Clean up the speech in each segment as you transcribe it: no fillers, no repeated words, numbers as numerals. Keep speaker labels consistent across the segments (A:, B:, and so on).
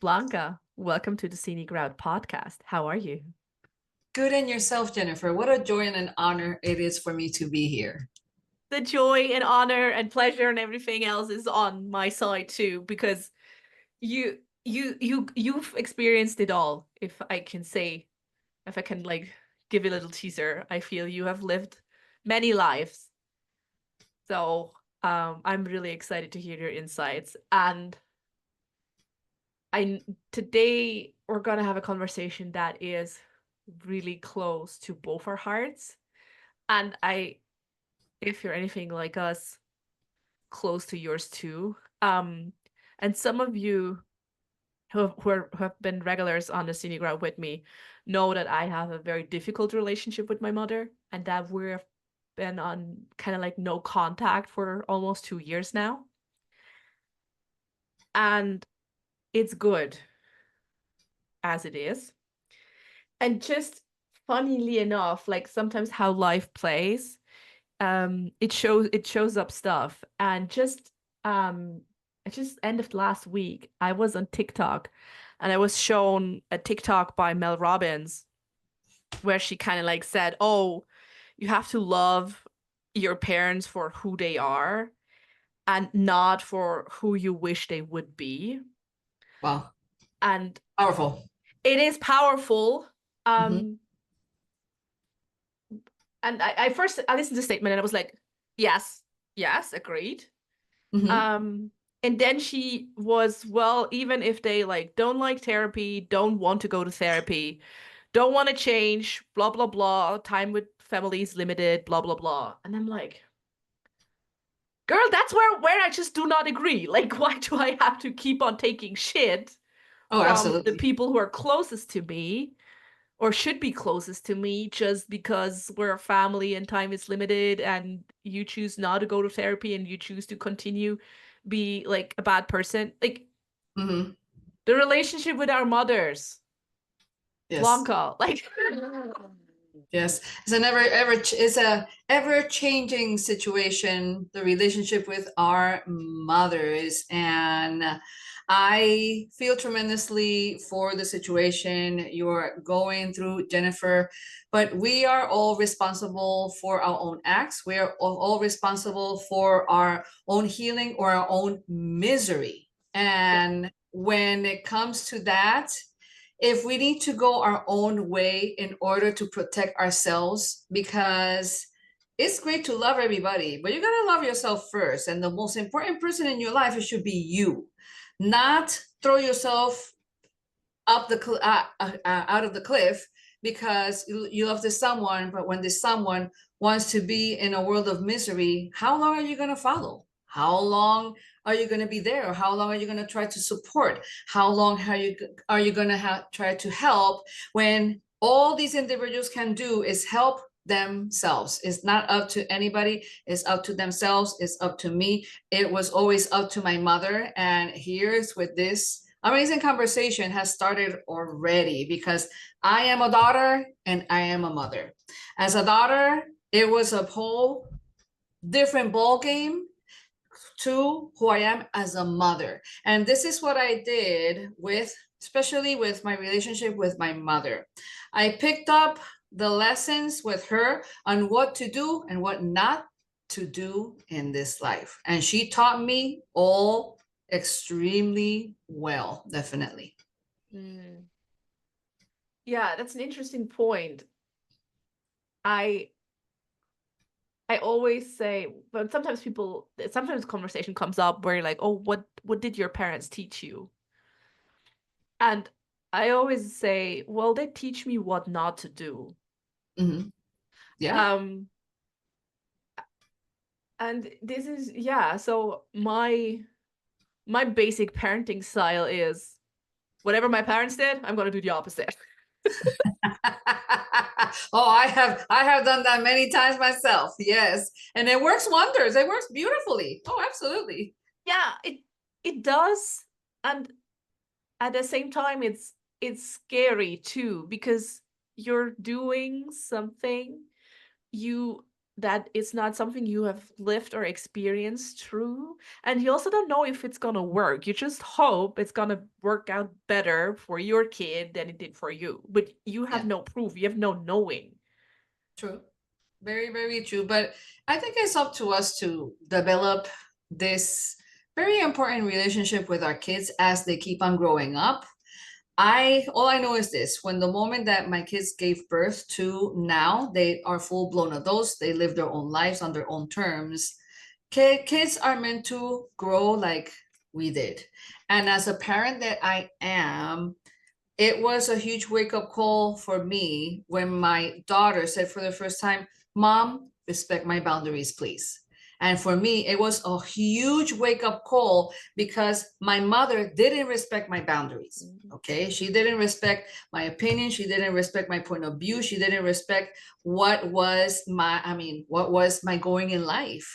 A: Blanca. Welcome to the Scenic Route podcast. How are you?
B: Good and yourself, Jennifer. What a joy and an honor it is for me to be here.
A: The joy and honor and pleasure and everything else is on my side too, because you've experienced it all. If I can say, if I can like give you a little teaser, I feel you have lived many lives. So I'm really excited to hear your insights. And I today we're gonna have a conversation that is really close to both our hearts. And if you're anything like us, close to yours too. And some of you who have been regulars on the scenic route with me know that I have a very difficult relationship with my mother, and that we've been on kind of like no contact for almost 2 years now. And it's good as it is. And just funnily enough, like sometimes how life plays, it shows up stuff. And just end of last week, I was on TikTok and I was shown a TikTok by Mel Robbins where she kind of like said, "Oh, you have to love your parents for who they are and not for who you wish they would be."
B: Wow.
A: And
B: Powerful.
A: it is powerful.
B: Hmm.
A: Um, and I first I listened to the statement and I was like, yes, yes, agreed.
B: Hmm.
A: Um, and then she was, well, even if they like don't like therapy, don't want to go to therapy, don't want to change, blah blah blah, time with family is limited, blah blah blah. And I'm like, girl, that's where I just do not agree. Like, why do I have to keep on taking shit
B: Oh,
A: from the
B: absolutely.
A: people who are closest to me or should be closest to me just because we're a family and time is limited and you choose not to go to therapy and you choose to continue be like a bad person. Like
B: Hmm.
A: the relationship with our mothers,
B: Yes.
A: Blanca, like
B: Yes. It's a ever changing situation, the relationship with our mothers. And I feel tremendously for the situation you're going through, Jennifer. But we are all responsible for our own acts. We are all responsible for our own healing or our own misery.
A: yeah.
B: And when it comes to that, if we need to go our own way in order to protect ourselves, because it's great to love everybody, but you got to love yourself first. And the most important person in your life, it should be you, not throw yourself up the out of the cliff because you love this someone. But when this someone wants to be in a world of misery, how long are you going to follow? How long are you going to be there? How long are you going to try to support? How long are you going to try to help when all these individuals can do is help themselves? It's not up to anybody. It's up to themselves. It's up to me. It was always up to my mother. And here's with this amazing conversation has started already because I am a daughter and I am a mother. As a daughter, it was a whole different ball game to who I am as a mother. And this is what I did with, especially with my relationship with my mother. I picked up the lessons with her on what to do and what not to do in this life. And she taught me all extremely well, definitely.
A: Mm. Yeah, that's an interesting point. I I always say, but sometimes conversation comes up where you're like, oh, what did your parents teach you? And I always say, well, they teach me what not to do.
B: Mm-hmm. Yeah.
A: Um, and this is, yeah, so my basic parenting style is whatever my parents did, I'm gonna do the opposite.
B: Oh, I have done that many times myself. Yes. And it works wonders. It works beautifully. Oh, absolutely.
A: Yeah, it does. And at the same time, it's scary too, because you're doing something you that it's not something you have lived or experienced through, and you also don't know if it's gonna work. You just hope it's gonna work out better for your kid than it did for you, but you have
B: Yeah,
A: no proof, you have no knowing.
B: true. Very, very true. But I think it's up to us to develop this very important relationship with our kids as they keep on growing up. All I know is this: when the moment that my kids gave birth to now, they are full blown adults. They live their own lives on their own terms. Kids are meant to grow like we did. And as a parent that I am, it was a huge wake up call for me when my daughter said for the first time, "Mom, respect my boundaries, please." And for me, it was a huge wake up call because my mother didn't respect my boundaries. Okay. She didn't respect my opinion. She didn't respect my point of view. She didn't respect what was my going in life.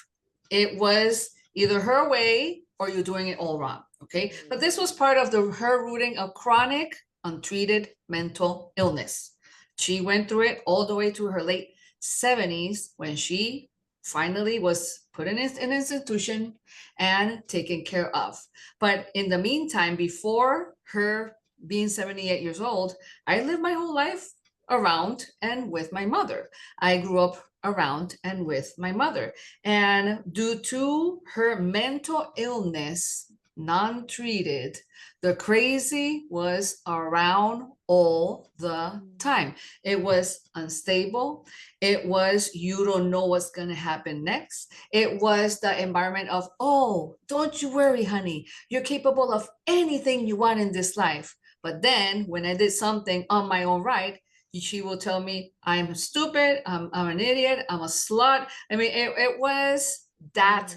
B: It was either her way or you're doing it all wrong. Okay. But this was part of her rooting of chronic untreated mental illness. She went through it all the way to her late 70s when she finally was put in an institution and taken care of. But in the meantime, before her being 78 years old, I lived my whole life around and with my mother. I grew up around and with my mother. And due to her mental illness, non treated, the crazy was around all the time. It was unstable. It was, you don't know what's going to happen next. It was the environment of, oh, don't you worry, honey. You're capable of anything you want in this life. But then when I did something on my own right, she will tell me I'm stupid, I'm an idiot, I'm a slut. I mean, it was that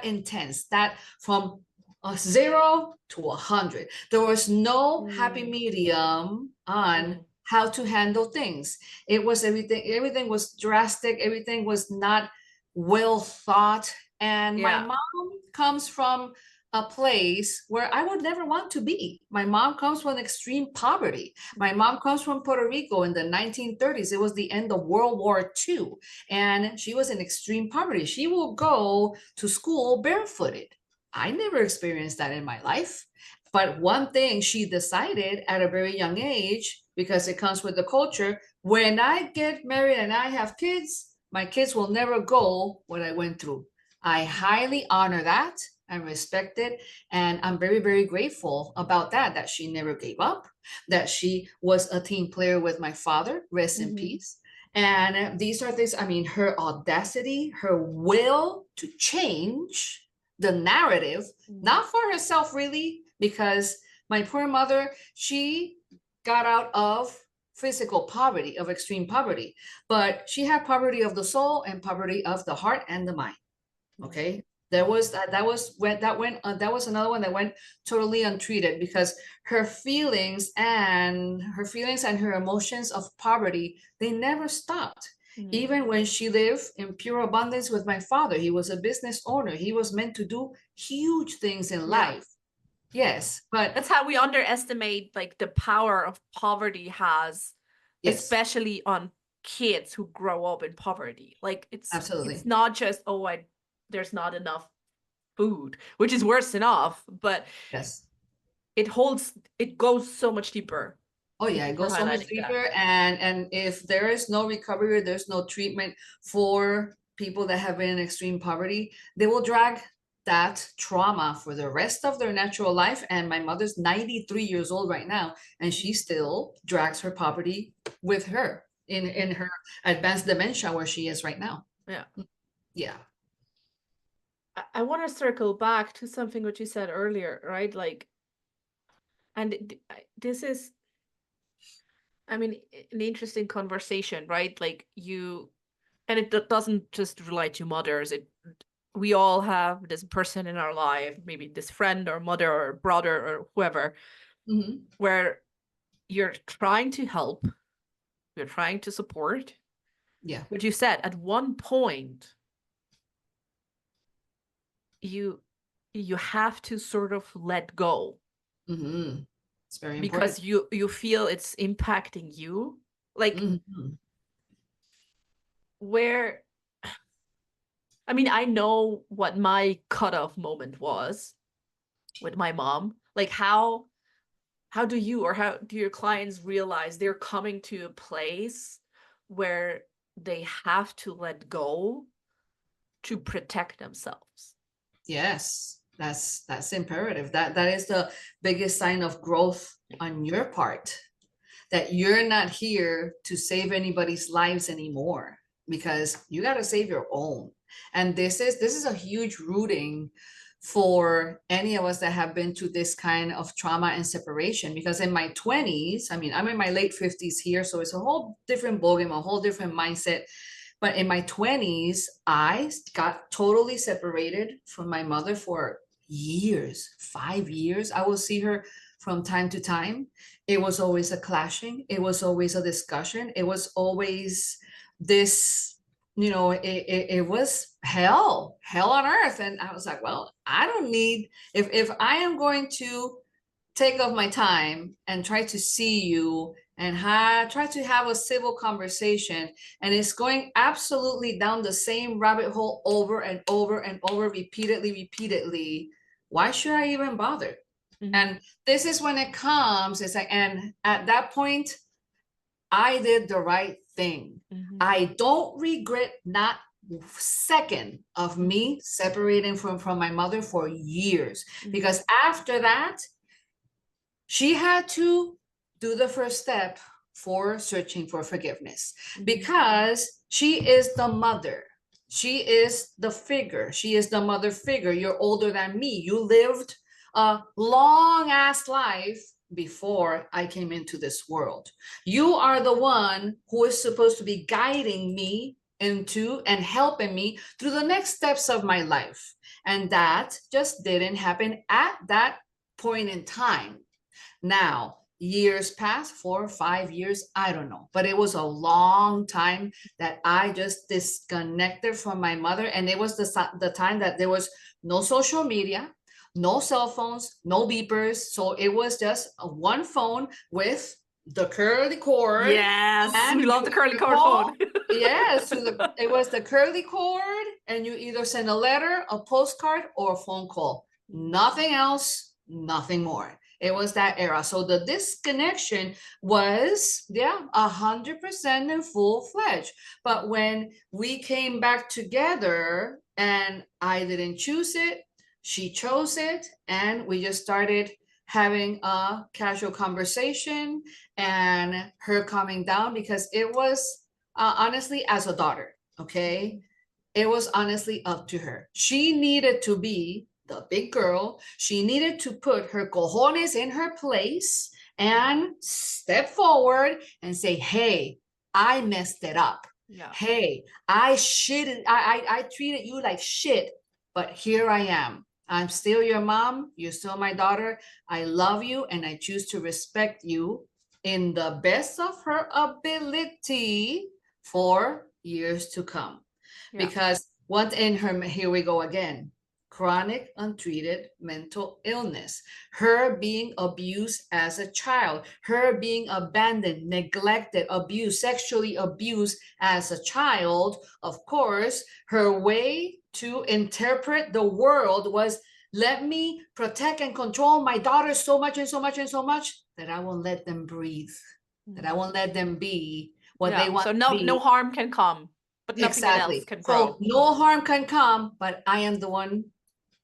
B: intense, that from a 0 to 100. There was no happy medium on how to handle things. It was everything was drastic, everything was not well thought. And my
A: Yeah.
B: mom comes from a place where I would never want to be. My mom comes from extreme poverty. My mom comes from Puerto Rico in the 1930s. It was the end of World War II, and she was in extreme poverty. She will go to school barefooted. I never experienced that in my life. But one thing she decided at a very young age, because it comes with the culture, when I get married and I have kids, my kids will never go what I went through. I highly honor that and respect it. And I'm very, very grateful about that she never gave up, that she was a team player with my father, rest in peace. And these are things, I mean, her audacity, her will to change the narrative, not for herself really, because my poor mother, she got out of physical poverty, of extreme poverty, but she had poverty of the soul and poverty of the heart and the mind. Okay. That was another one that went totally untreated because her feelings and her emotions of poverty, they never stopped. Even when she lived in pure abundance with my father, he was a business owner. He was meant to do huge things in life. Yes, but
A: That's how we underestimate like the power of poverty has,
B: yes,
A: especially on kids who grow up in poverty. Like it's
B: absolutely.
A: not just, oh, there's not enough food, which is worse enough, but
B: Yes.
A: it goes so much deeper.
B: Oh yeah,
A: Thank you
B: it
A: for
B: goes so much
A: highlighting that.
B: deeper, and if there is no recovery, there's no treatment for people that have been in extreme poverty, they will drag that trauma for the rest of their natural life. And my mother's 93 years old right now, and she still drags her poverty with her in her advanced dementia where she is right now.
A: Yeah.
B: Yeah.
A: I want to circle back to something what you said earlier, right? Like, and this is, I mean, an interesting conversation, right? Like and it doesn't just relate to mothers. We all have this person in our life, maybe this friend or mother or brother or whoever, where you're trying to help, you're trying to support.
B: Yeah.
A: But you said at one point you have to sort of let go.
B: It's very
A: Because
B: important.
A: you feel it's impacting you. Like where I mean, I know what my cutoff moment was with my mom. Like how do you or how do your clients realize they're coming to a place where they have to let go to protect themselves?
B: Yes, that's imperative. That is the biggest sign of growth on your part, that you're not here to save anybody's lives anymore, because you got to save your own. And this is a huge rooting for any of us that have been through this kind of trauma and separation. Because in my 20s, I mean, I'm in my late 50s here, so it's a whole different ballgame, a whole different mindset. But in my 20s, I got totally separated from my mother for years, 5 years. I will see her from time to time. It was always a clashing. It was always a discussion. It was always this, it was hell on earth. And I was like, well, I don't need, if I am going to take off my time and try to see you and try to have a civil conversation, and it's going absolutely down the same rabbit hole over and over and over, repeatedly, why should I even bother?
A: Mhm.
B: And this is when it comes, it's like, and at that point, I did the right thing.
A: Mhm.
B: I don't regret not second of me separating from my mother for years, because after that, she had to do the first step for searching for forgiveness, because she is the mother. She is the figure. She is the mother figure. You're older than me. You lived a long ass life before I came into this world. You are the one who is supposed to be guiding me into and helping me through the next steps of my life. And that just didn't happen at that point in time. Now, years passed, 4 or 5 years, I don't know, but it was a long time that I just disconnected from my mother. And it was the time that there was no social media, no cell phones, no beepers. So it was just one phone with the curly cord.
A: Yes, we
B: And
A: love the curly cord phone.
B: Yes, it was the curly cord, and you either send a letter, a postcard, or a phone call. Nothing else, nothing more. It was that era. So the disconnection was, 100% and full-fledged. But when we came back together, and I didn't choose it, she chose it, and we just started having a casual conversation, and her coming down, because it was honestly, as a daughter, okay, it was honestly up to her. She needed to be the big girl. She needed to put her cojones in her place and step forward and say, hey, I messed it up.
A: Yeah.
B: Hey, I treated you like shit, but here I am. I'm still your mom. You're still my daughter. I love you, and I choose to respect you in the best of her ability for years to come.
A: Yeah.
B: Because what in her, here we go again, chronic untreated mental illness, her being abused as a child, her being abandoned, neglected, abused, sexually abused as a child. Of course, her way to interpret the world was, let me protect and control my daughters so much and so much and so much that I won't let them breathe, that I won't let them be what they want
A: So
B: to
A: no
B: be.
A: harm can come, but nothing else can grow.
B: So no harm can come, but I am the one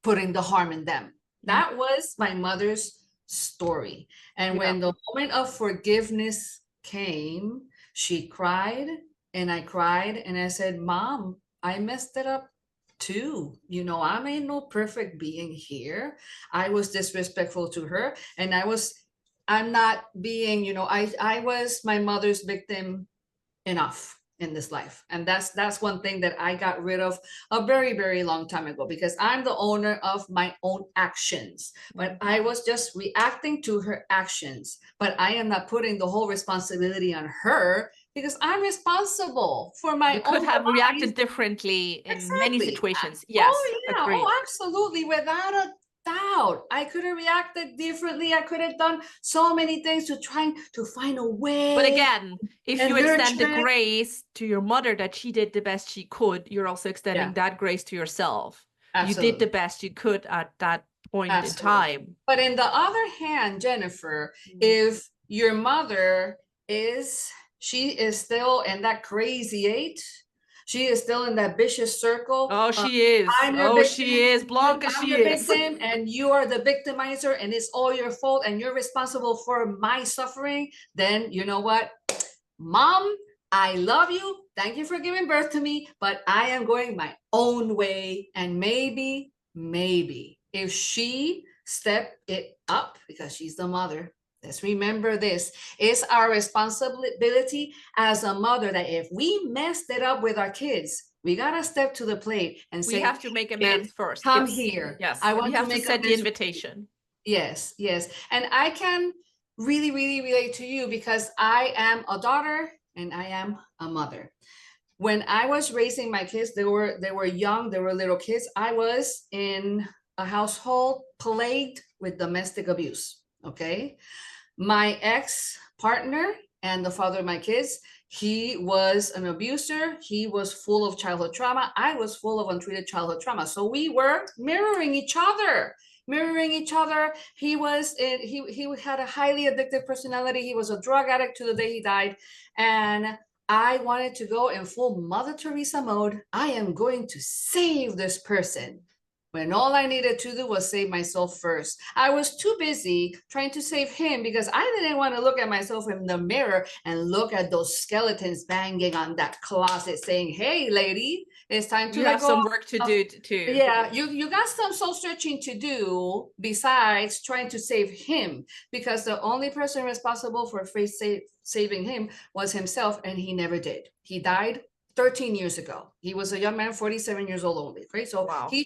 B: putting the harm in them. That was my mother's story. And when the moment of forgiveness came, she cried, and I cried, and I said, Mom, I messed it up too. I ain't no perfect being here. I was disrespectful to her, and I'm not being, I was my mother's victim enough in this life. And that's one thing that I got rid of a very, very long time ago, because I'm the owner of my own actions. But I was just reacting to her actions, but I am not putting the whole responsibility on her, because I'm responsible for my own.
A: You could have
B: demise.
A: reacted differently in many situations. Yes,
B: Oh yeah,
A: agreed.
B: oh absolutely, without a out. I could have reacted differently. I could have done so many things to trying to find a way.
A: But again, if
B: and
A: you extend the
B: nurture it.
A: grace to your mother that she did the best she could, you're also extending
B: Yeah.
A: that grace to yourself. You did the
B: Absolutely.
A: best you could at that point in
B: Absolutely.
A: time.
B: But in the other hand, Jennifer, if your mother she is still in that crazy age, she is still in that vicious circle.
A: Oh, she is.
B: I'm your
A: Oh,
B: victim,
A: she is. Blanca,
B: I'm
A: she
B: the
A: is.
B: victim, and you are the victimizer, and it's all your fault, and you're responsible for my suffering. Then you know what, Mom, I love you. Thank you for giving birth to me, but I am going my own way. And maybe if she step it up, because she's the mother, let's remember this, it's our responsibility as a mother that if we messed it up with our kids, we gotta step to the plate and say,
A: We have to make
B: "Kid,
A: amends first.
B: come
A: It's,
B: here.
A: yes,
B: I
A: we
B: want to
A: have to
B: make
A: set the
B: amends with you."
A: invitation.
B: Yes, yes. And I can really, really relate to you because I am a daughter and I am a mother. When I was raising my kids, they were young, they were little kids. I was in a household plagued with domestic abuse. Okay. My ex-partner and the father of my kids, he was an abuser. He was full of childhood trauma. I was full of untreated childhood trauma. So we were mirroring each other. He had a highly addictive personality. He was a drug addict to the day he died. And I wanted to go in full Mother Teresa mode. I am going to save this person, when all I needed to do was save myself first. I was too busy trying to save him because I didn't want to look at myself in the mirror and look at those skeletons banging on that closet saying, "Hey, lady, it's time to
A: You have some work to do too.
B: Yeah, you got some soul searching to do besides trying to save him, because the only person responsible for saving him was himself, and he never did. He died 13 years ago. He was a young man, 47 years old only. Okay, so
A: Wow.
B: he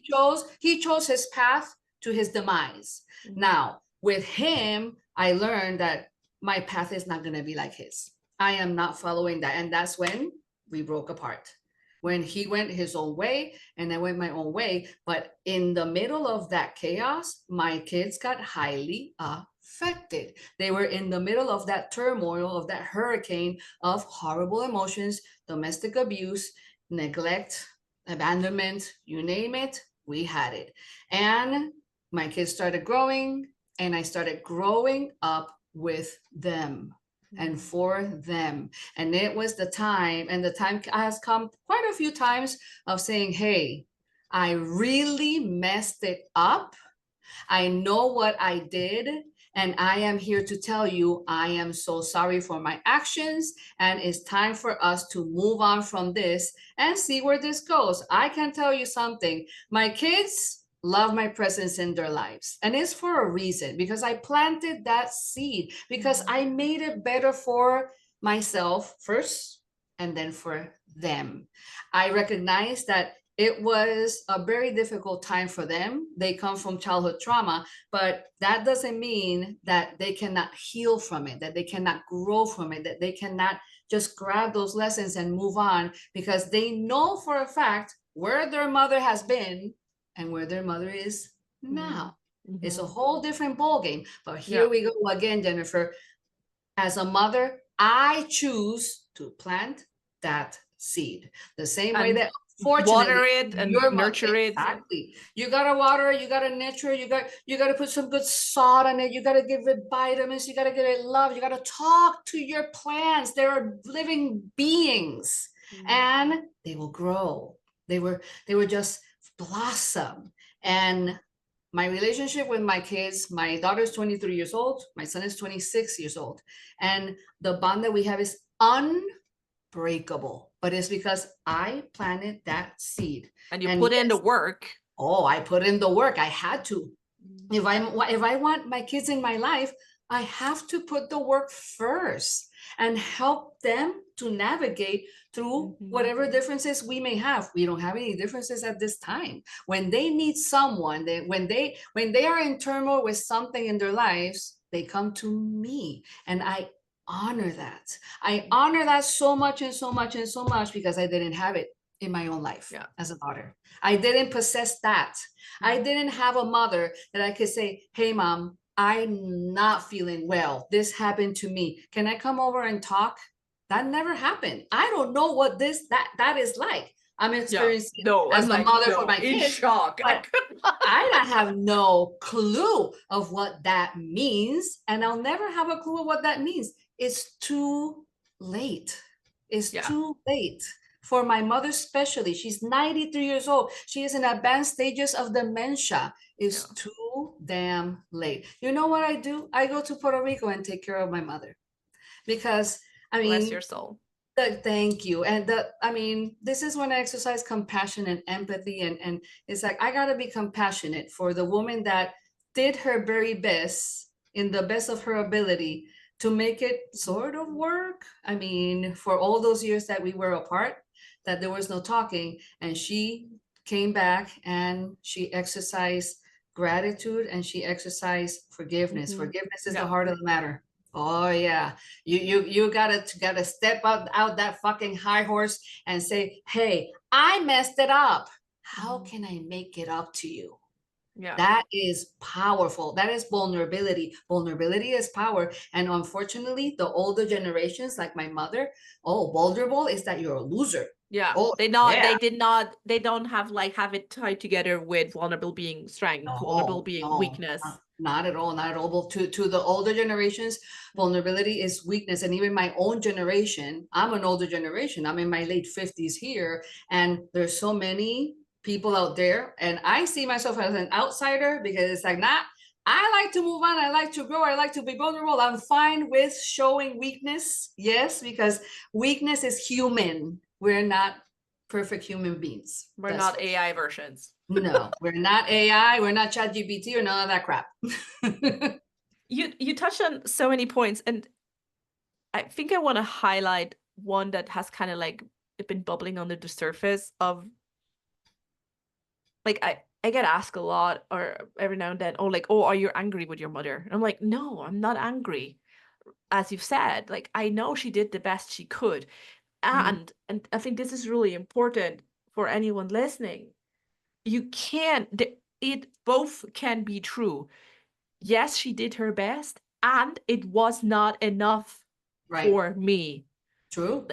B: chose his path to his demise. Now, with him, I learned that my path is not going to be like his. I am not following that, and that's when we broke apart. When he went his own way and I went my own way. But in the middle of that chaos, my kids got highly affected. They were in the middle of that turmoil, of that hurricane of horrible emotions, domestic abuse, neglect, abandonment, you name it, we had it. And my kids started growing, and I started growing up with them and for them. And it was the time, and the time has come quite a few times of saying, hey, I really messed it up. I know what I did, and I am here to tell you I am so sorry for my actions, and it's time for us to move on from this and see where this goes. I can tell you something. My kids love my presence in their lives, and it's for a reason, because I planted that seed, because I made it better for myself first and then for them. I recognize that it was a very difficult time for them. They come from childhood trauma, but that doesn't mean that they cannot heal from it, that they cannot grow from it, that they cannot just grab those lessons and move on, because they know for a fact where their mother has been and where their mother is now. It's a whole different ballgame. But here we go again, Jennifer. As a mother, I choose to plant that seed. The same way that, fortunately,
A: water it and nurture it.
B: Exactly. You gotta water it, you gotta nurture it, you gotta put some good salt on it, you gotta give it vitamins, you gotta give it love, you gotta talk to your plants. They are living beings, and they will grow. They were just blossom. And my relationship with my kids, my daughter's 23 years old, my son is 26 years old, and the bond that we have is unbreakable. But it's because I planted that seed.
A: And you put in the work.
B: Oh, I put in the work. I had to. If I want my kids in my life, I have to put the work first and help them to navigate through whatever differences we may have. We don't have any differences at this time. When they need someone, when they are in turmoil with something in their lives, they come to me, and I honor that. I honor that so much and so much and so much, because I didn't have it in my own life
A: Yeah.
B: as a daughter. I didn't possess that. I didn't have a mother that I could say, hey, mom, I'm not feeling well. This happened to me. Can I come over and talk? That never happened. I don't know what that is like. I'm
A: Yeah.
B: experiencing
A: No,
B: as
A: I'm
B: the
A: like,
B: mother for
A: no,
B: my
A: in
B: kids,
A: shock. I
B: but
A: could not.
B: I have no clue of what that means. And I'll never have a clue of what that means. It's too late. It's
A: Yeah.
B: too late for my mother, especially. She's 93 years old. She is in advanced stages of dementia. It's too damn late. You know what I do? I go to Puerto Rico and take care of my mother because, I
A: Bless
B: mean,
A: your soul.
B: thank you. And I mean, this is when I exercise compassion and empathy. And it's like, I got to be compassionate for the woman that did her very best in the best of her ability to make it sort of work. I mean, for all those years that we were apart, that there was no talking, and she came back and she exercised gratitude and she exercised forgiveness.
A: Mhm.
B: Forgiveness is the
A: Yeah.
B: heart of the matter. Oh yeah, you gotta step out that fucking high horse and say, hey, I messed it up. How can I make it up to you?
A: Yeah.
B: That is powerful. That is vulnerability. Vulnerability is power. And unfortunately, the older generations, like my mother, oh, vulnerable is that you're a loser.
A: Yeah.
B: Oh
A: They
B: yeah.
A: they don't have it tied together with vulnerable being strength, vulnerable
B: No,
A: being
B: no,
A: weakness.
B: not at all, not at all. But to the older generations, vulnerability is weakness. And even my own generation, I'm an older generation. I'm in my late 50s here, and there's so many people out there, and I see myself as an outsider because it's like, nah, I like to move on. I like to grow. I like to be vulnerable. I'm fine with showing weakness. Yes, because weakness is human. We're not perfect human beings.
A: We're
B: That's
A: not AI versions.
B: no, we're not AI, we're not ChatGPT or none of that crap.
A: You touched on so many points, and I think I want to highlight one that has kind of like been bubbling under the surface of like I get asked a lot or every now and then, oh, like, oh, are you angry with your mother? And I'm like, no, I'm not angry. As you've said, like I know she did the best she could. And I think this is really important for anyone listening. You can't it both can be true. Yes, she did her best, and it was not enough
B: Right.
A: for me.
B: True.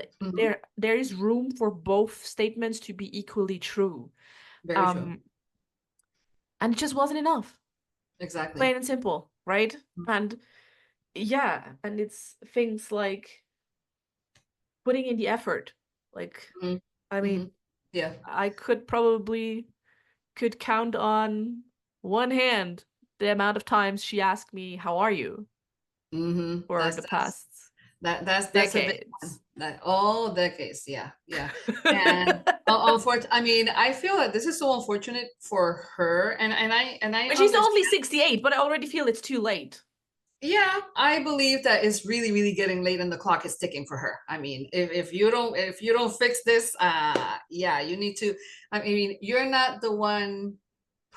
A: There is room for both statements to be equally true.
B: Very true.
A: Um, and it just wasn't enough.
B: Exactly.
A: Plain and simple, right? And yeah, and it's things like putting in the effort. Like,
B: Mhm.
A: I mean,
B: Yeah.
A: I could count on one hand the amount of times she asked me, "How are you?" for the past
B: That's a big one.
A: decades.
B: That all decades. Yeah. Yeah. And unfortunately, I mean, I feel that this is so unfortunate for her, and I
A: But she's
B: understand.
A: only 68, but I already feel it's too late.
B: Yeah, I believe that it's really, really getting late and the clock is ticking for her. I mean, if you don't fix this, yeah, you need to. I mean, you're not the one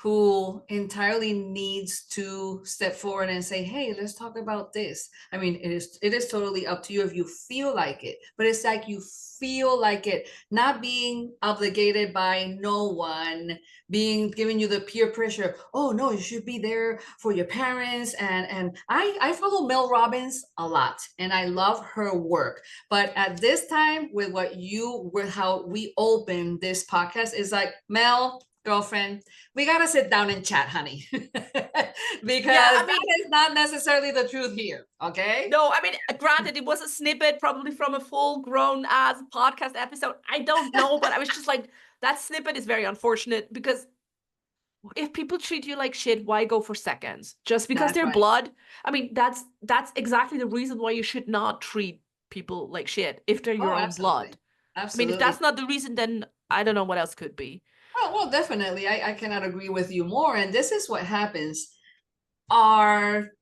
B: who entirely needs to step forward and say, hey, let's talk about this. I mean, it is totally up to you if you feel like it, but it's like you feel like it, not being obligated by no one, being giving you the peer pressure. Oh no, you should be there for your parents. And I follow Mel Robbins a lot and I love her work. But at this time, with how we open this podcast, is like, Mel, girlfriend, we gotta sit down and chat, honey. Because
A: Yeah, I mean,
B: that is not necessarily the truth here. Okay.
A: no, I mean, granted, it was a snippet probably from a full-grown ass podcast episode. I don't know, but I was just like, that snippet is very unfortunate because if people treat you like shit, why go for seconds? Just because
B: That's
A: they're
B: right.
A: blood? I mean, that's exactly the reason why you should not treat people like shit if they're
B: Oh,
A: your own
B: absolutely.
A: blood. I mean, if
B: Absolutely.
A: that's not the reason, then I don't know what else could be.
B: Oh, well, definitely. I cannot agree with you more. And this is what happens. Our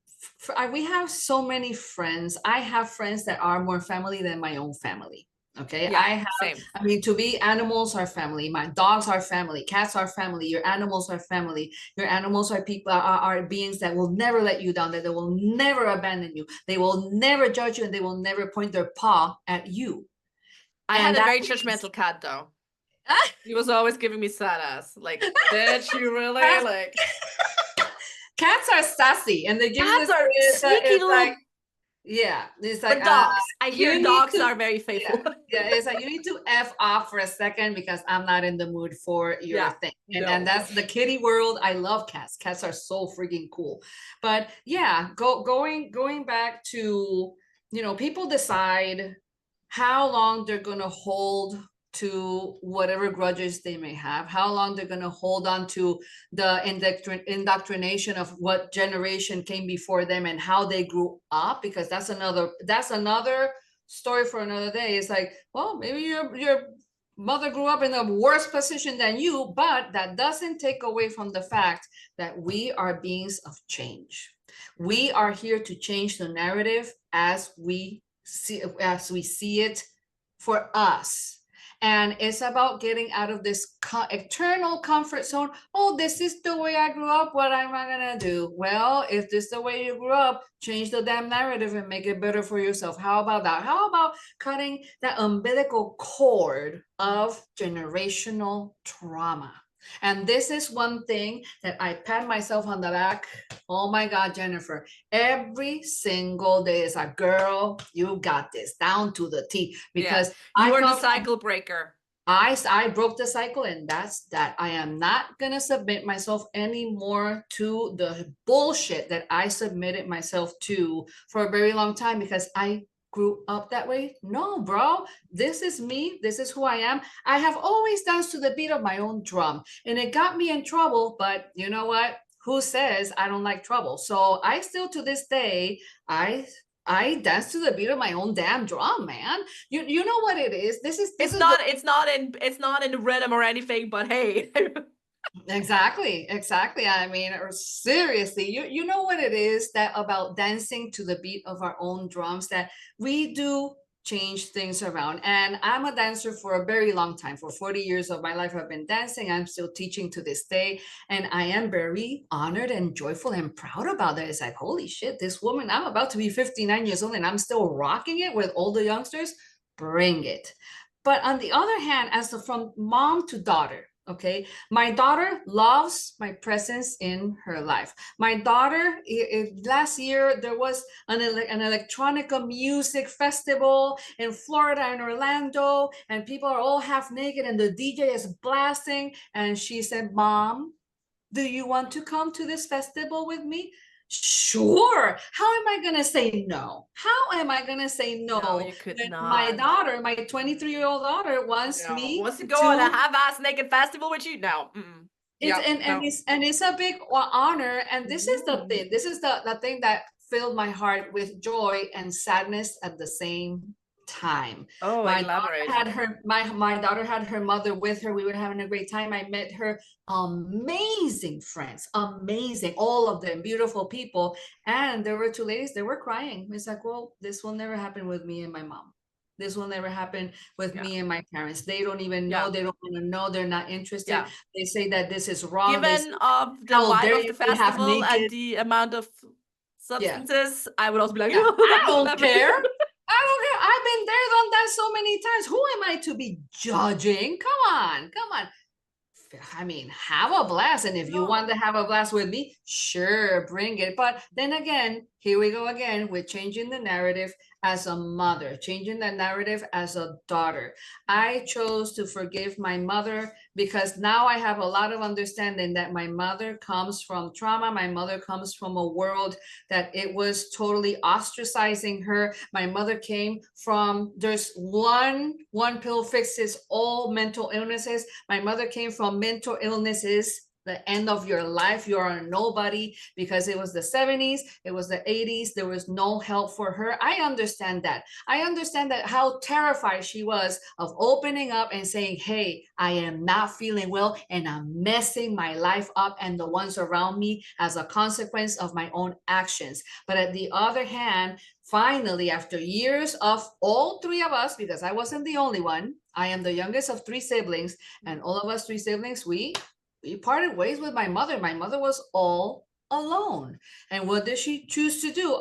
B: we have so many friends. I have friends that are more family than my own family. Okay.
A: Yeah, same.
B: I mean, to be animals are family. My dogs are family. Cats are family. Your animals are family. Your animals are people, are beings that will never let you down, that they will never abandon you. They will never judge you and they will never point their paw at you.
A: I had
B: And
A: a
B: that
A: very
B: means
A: judgmental cat though. He was always giving me sad ass. Like, did you really?
B: Cats,
A: Like,
B: cats are sassy, and they give you
A: cats
B: this.
A: are sneaky
B: It's like,
A: little,
B: yeah, it's
A: or
B: like,
A: dogs. I hear
B: you need
A: dogs
B: to,
A: are very
B: yeah,
A: faithful.
B: yeah, it's like you need to F off for a second because I'm not in the mood for your
A: Yeah,
B: thing. And
A: no.
B: that's the kitty world. I love cats. Cats are so freaking cool. But yeah, going back to, people decide how long they're gonna hold to whatever grudges they may have, how long they're going to hold on to the indoctrination of what generation came before them and how they grew up, because that's another story for another day. It's like, well, maybe your mother grew up in a worse position than you, but that doesn't take away from the fact that we are beings of change. We are here to change the narrative as we see it for us. And it's about getting out of this eternal comfort zone. Oh, this is the way I grew up. What am I going to do? Well, if this is the way you grew up, change the damn narrative and make it better for yourself. How about that? How about cutting that umbilical cord of generational trauma? And this is one thing that I pat myself on the back. Oh my God, Jennifer, every single day is like, girl, you got this down to the T, because
A: you
B: I
A: were the
B: come from,
A: cycle breaker.
B: I broke the cycle, and that's that. I am not gonna submit myself anymore to the bullshit that I submitted myself to for a very long time because I grew up that way. No, bro, this is me. This is who I am. I have always danced to the beat of my own drum, and it got me in trouble. But you know what? Who says I don't like trouble? So I still, to this day, I dance to the beat of my own damn drum, man. You know what it is? This is
A: It's not in rhythm or anything, but hey.
B: exactly. I mean, or seriously, you know what it is that about dancing to the beat of our own drums, that we do change things around. And I'm a dancer for a very long time. For 40 years of my life, I've been dancing. I'm still teaching to this day. And I am very honored and joyful and proud about that. It's like, holy shit, this woman, I'm about to be 59 years old and I'm still rocking it with all the youngsters. Bring it. But on the other hand, from mom to daughter, okay, my daughter loves my presence in her life. My daughter, last year there was an electronica music festival in Florida and Orlando, and people are all half naked and the DJ is blasting, and she said, Mom, do you want to come to this festival with me? Sure. How am I going to say no? How am I going to say no,
A: you could
B: when
A: not.
B: my daughter, my 23-year-old daughter, wants me
A: wants to go on a half-ass naked festival with you? No.
B: It's a big honor. And this is the thing. This is the thing that filled my heart with joy and sadness at the same time.
A: Oh,
B: My
A: elaborate.
B: daughter had my daughter had her mother with her. We were having a great time. I met her amazing friends, amazing, all of them beautiful people. And there were two ladies, they were crying. It's like, well, this will never happen with me and my mom. This will never happen with me and my parents. They don't even know. They don't want to know. They're not interested. They say that this is wrong.
A: Given of the vibe of the festival and the amount of substances, I would also be like,
B: I don't care. I don't care. I've been there, done that so many times. Who am I to be judging? Come on. I mean, have a blast. And if you want to have a blast with me, sure, bring it. But then again, here we go again with changing the narrative as a mother, changing the narrative as a daughter. I chose to forgive my mother because now I have a lot of understanding that my mother comes from trauma. My mother comes from a world that it was totally ostracizing her. My mother came from, there's one pill fixes all mental illnesses. My mother came from mental illnesses, the end of your life. You're a nobody, because it was the 70s, it was the 80s. There was no help for her. I understand that. I understand that how terrified she was of opening up and saying, hey, I am not feeling well and I'm messing my life up and the ones around me as a consequence of my own actions. But at the other hand, finally, after years of all three of us, because I wasn't the only one, I am the youngest of three siblings, and all of us three siblings, we parted ways with my mother. My mother was all alone. And what does she choose to do?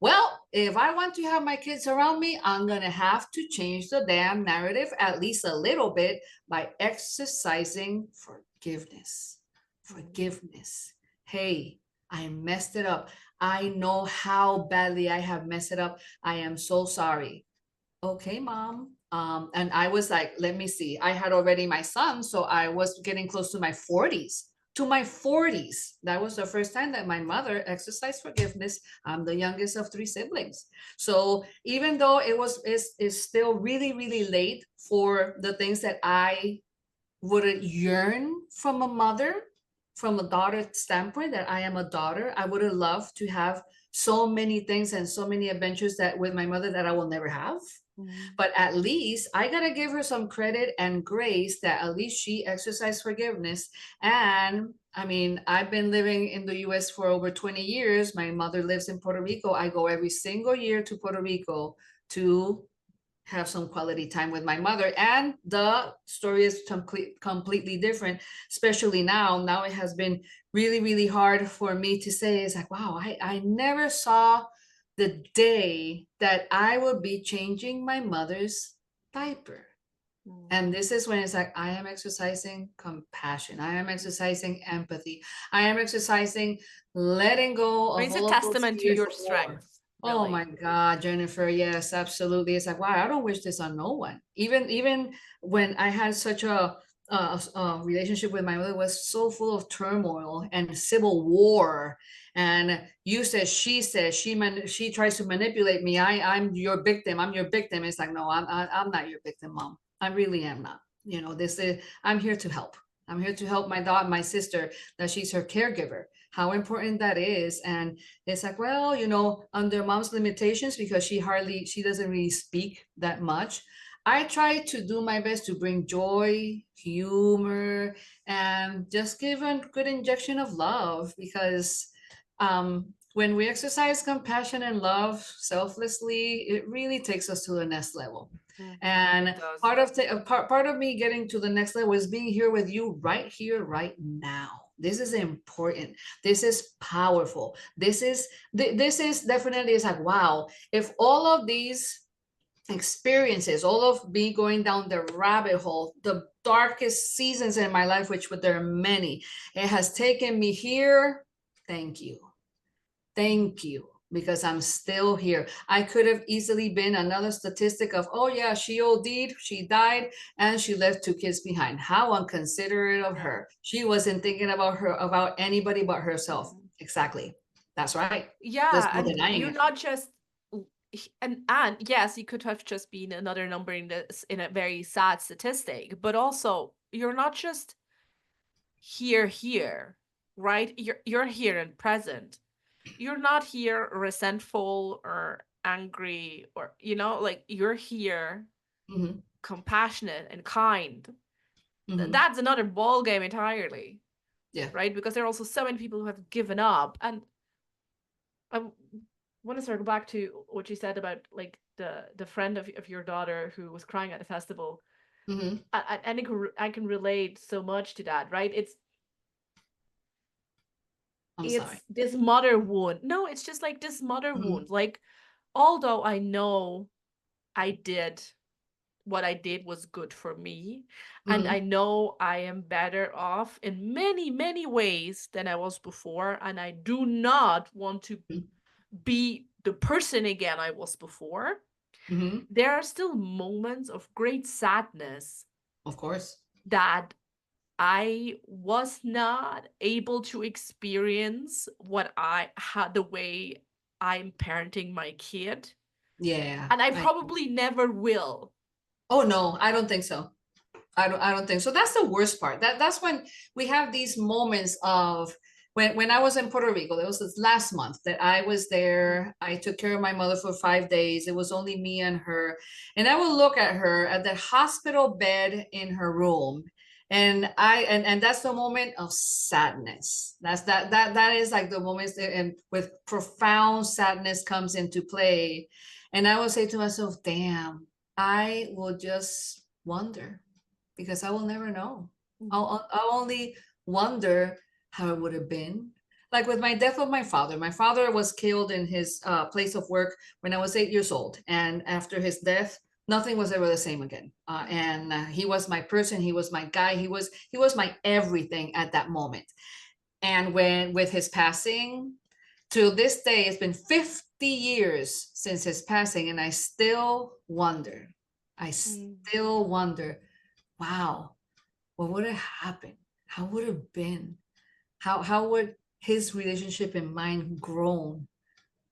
B: Well, if I want to have my kids around me, I'm gonna have to change the damn narrative at least a little bit by exercising forgiveness. Forgiveness. Hey, I messed it up. I know how badly I have messed it up. I am so sorry. Okay, mom. And I was like, let me see. I had already my son, so I was getting close to my 40s. To my 40s. That was the first time that my mother exercised forgiveness. I'm the youngest of three siblings. So even though it's still really, really late for the things that I would yearn from a mother, from a daughter standpoint, that I am a daughter, I would have loved to have so many things and so many adventures that with my mother that I will never have. But at least I gotta give her some credit and grace that at least she exercised forgiveness. And I mean, I've been living in the US for over 20 years. My mother lives in Puerto Rico. I go every single year to Puerto Rico to have some quality time with my mother. And the story is completely different, especially now. Now it has been really, really hard for me to say, it's like, wow, I never saw the day that I would be changing my mother's diaper. And this is when it's like, I am exercising compassion. I am exercising empathy. I am exercising letting go
A: I mean,
B: of
A: it's a
B: all of those
A: testament to
B: fears
A: your
B: of war.
A: strength,
B: Oh my
A: really.
B: God, Jennifer. Yes, absolutely. It's like, wow, I don't wish this on no one. Even when I had such a relationship with my mother was so full of turmoil and civil war. And you said, she tries to manipulate me. I'm your victim. I'm your victim. It's like, no, I'm not your victim, mom. I really am not. You know, this is, I'm here to help. I'm here to help my daughter, my sister, that she's her caregiver, how important that is. And it's like, well, you know, under mom's limitations, because she doesn't really speak that much. I try to do my best to bring joy, humor, and just give a good injection of love, because when we exercise compassion and love selflessly, it really takes us to the next level.
A: It
B: And
A: does.
B: part of me getting to the next level is being here with you right here, right now. This is important. This is powerful. This is definitely, it's like, wow, if all of these experiences, all of me going down the rabbit hole, the darkest seasons in my life, which there are many, it has taken me here. Thank you. Thank you, because I'm still here. I could have easily been another statistic of, oh yeah, she OD'd, she died, and she left two kids behind. How unconsiderate of
A: Yeah.
B: her. She wasn't thinking about anybody but herself. Exactly. That's right. There's
A: Yeah,
B: no
A: and
B: denying
A: you're
B: it.
A: not just and yes, you could have just been another number in this in a very sad statistic, but also you're not just here, right? You're here and present. You're not here resentful or angry or like you're here
B: Mhm,
A: compassionate and kind.
B: mhm.
A: That's another ball game entirely,
B: Yeah.
A: right? Because there are also so many people who have given up. And I want to circle back to what you said about like the friend of your daughter who was crying at the festival.
B: Mhm.
A: I can relate so much to that, right?
B: I'm sorry.
A: It's this mother wound. No, it's just like this mother
B: Mhm,
A: wound. Like, although I know I did what I did was good for me, and I
B: mhm,
A: know I am better off in many, many ways than I was before, and I do not want to
B: mhm,
A: be the person again I was before.
B: mhm.
A: There are still moments of great sadness
B: Of course.
A: that I was not able to experience what I had the way I'm parenting my kid.
B: Yeah.
A: And I probably never will.
B: Oh no, I don't think so. I don't think so. That's the worst part. That's when we have these moments of when I was in Puerto Rico. It was this last month that I was there. I took care of my mother for 5 days. It was only me and her, and I would look at her at the hospital bed in her room, and and that's the moment of sadness. That is like the moments that, and with profound sadness comes into play, and I would say to myself, "Damn, I will just wonder." Because I will never know. I'll only wonder how it would have been. Like with my death of my father was killed in his place of work when I was 8 years old. And after his death, nothing was ever the same again. And he was my person. He was my guy. He was my everything at that moment. And when with his passing, to this day, it's been 50 years since his passing, and I still wonder. I still wonder, wow, what would have happened? How would it have been? How would his relationship and mine grown?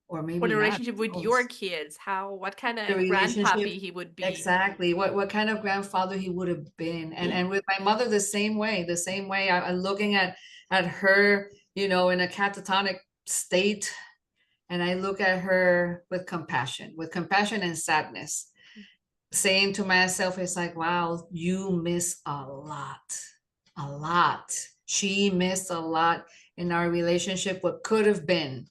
B: Or
A: Or
B: maybe
A: the
B: not.
A: relationship with your kids, what kind
B: The
A: of
B: relationship,
A: grandpappy he would be.
B: exactly, what kind of grandfather he would have been. And with my mother, the same way. I'm looking at her, you know, in a catatonic state, and I look at her with compassion and sadness, saying to myself, it's like, wow, you miss a lot. She missed a lot in our relationship, what could have been.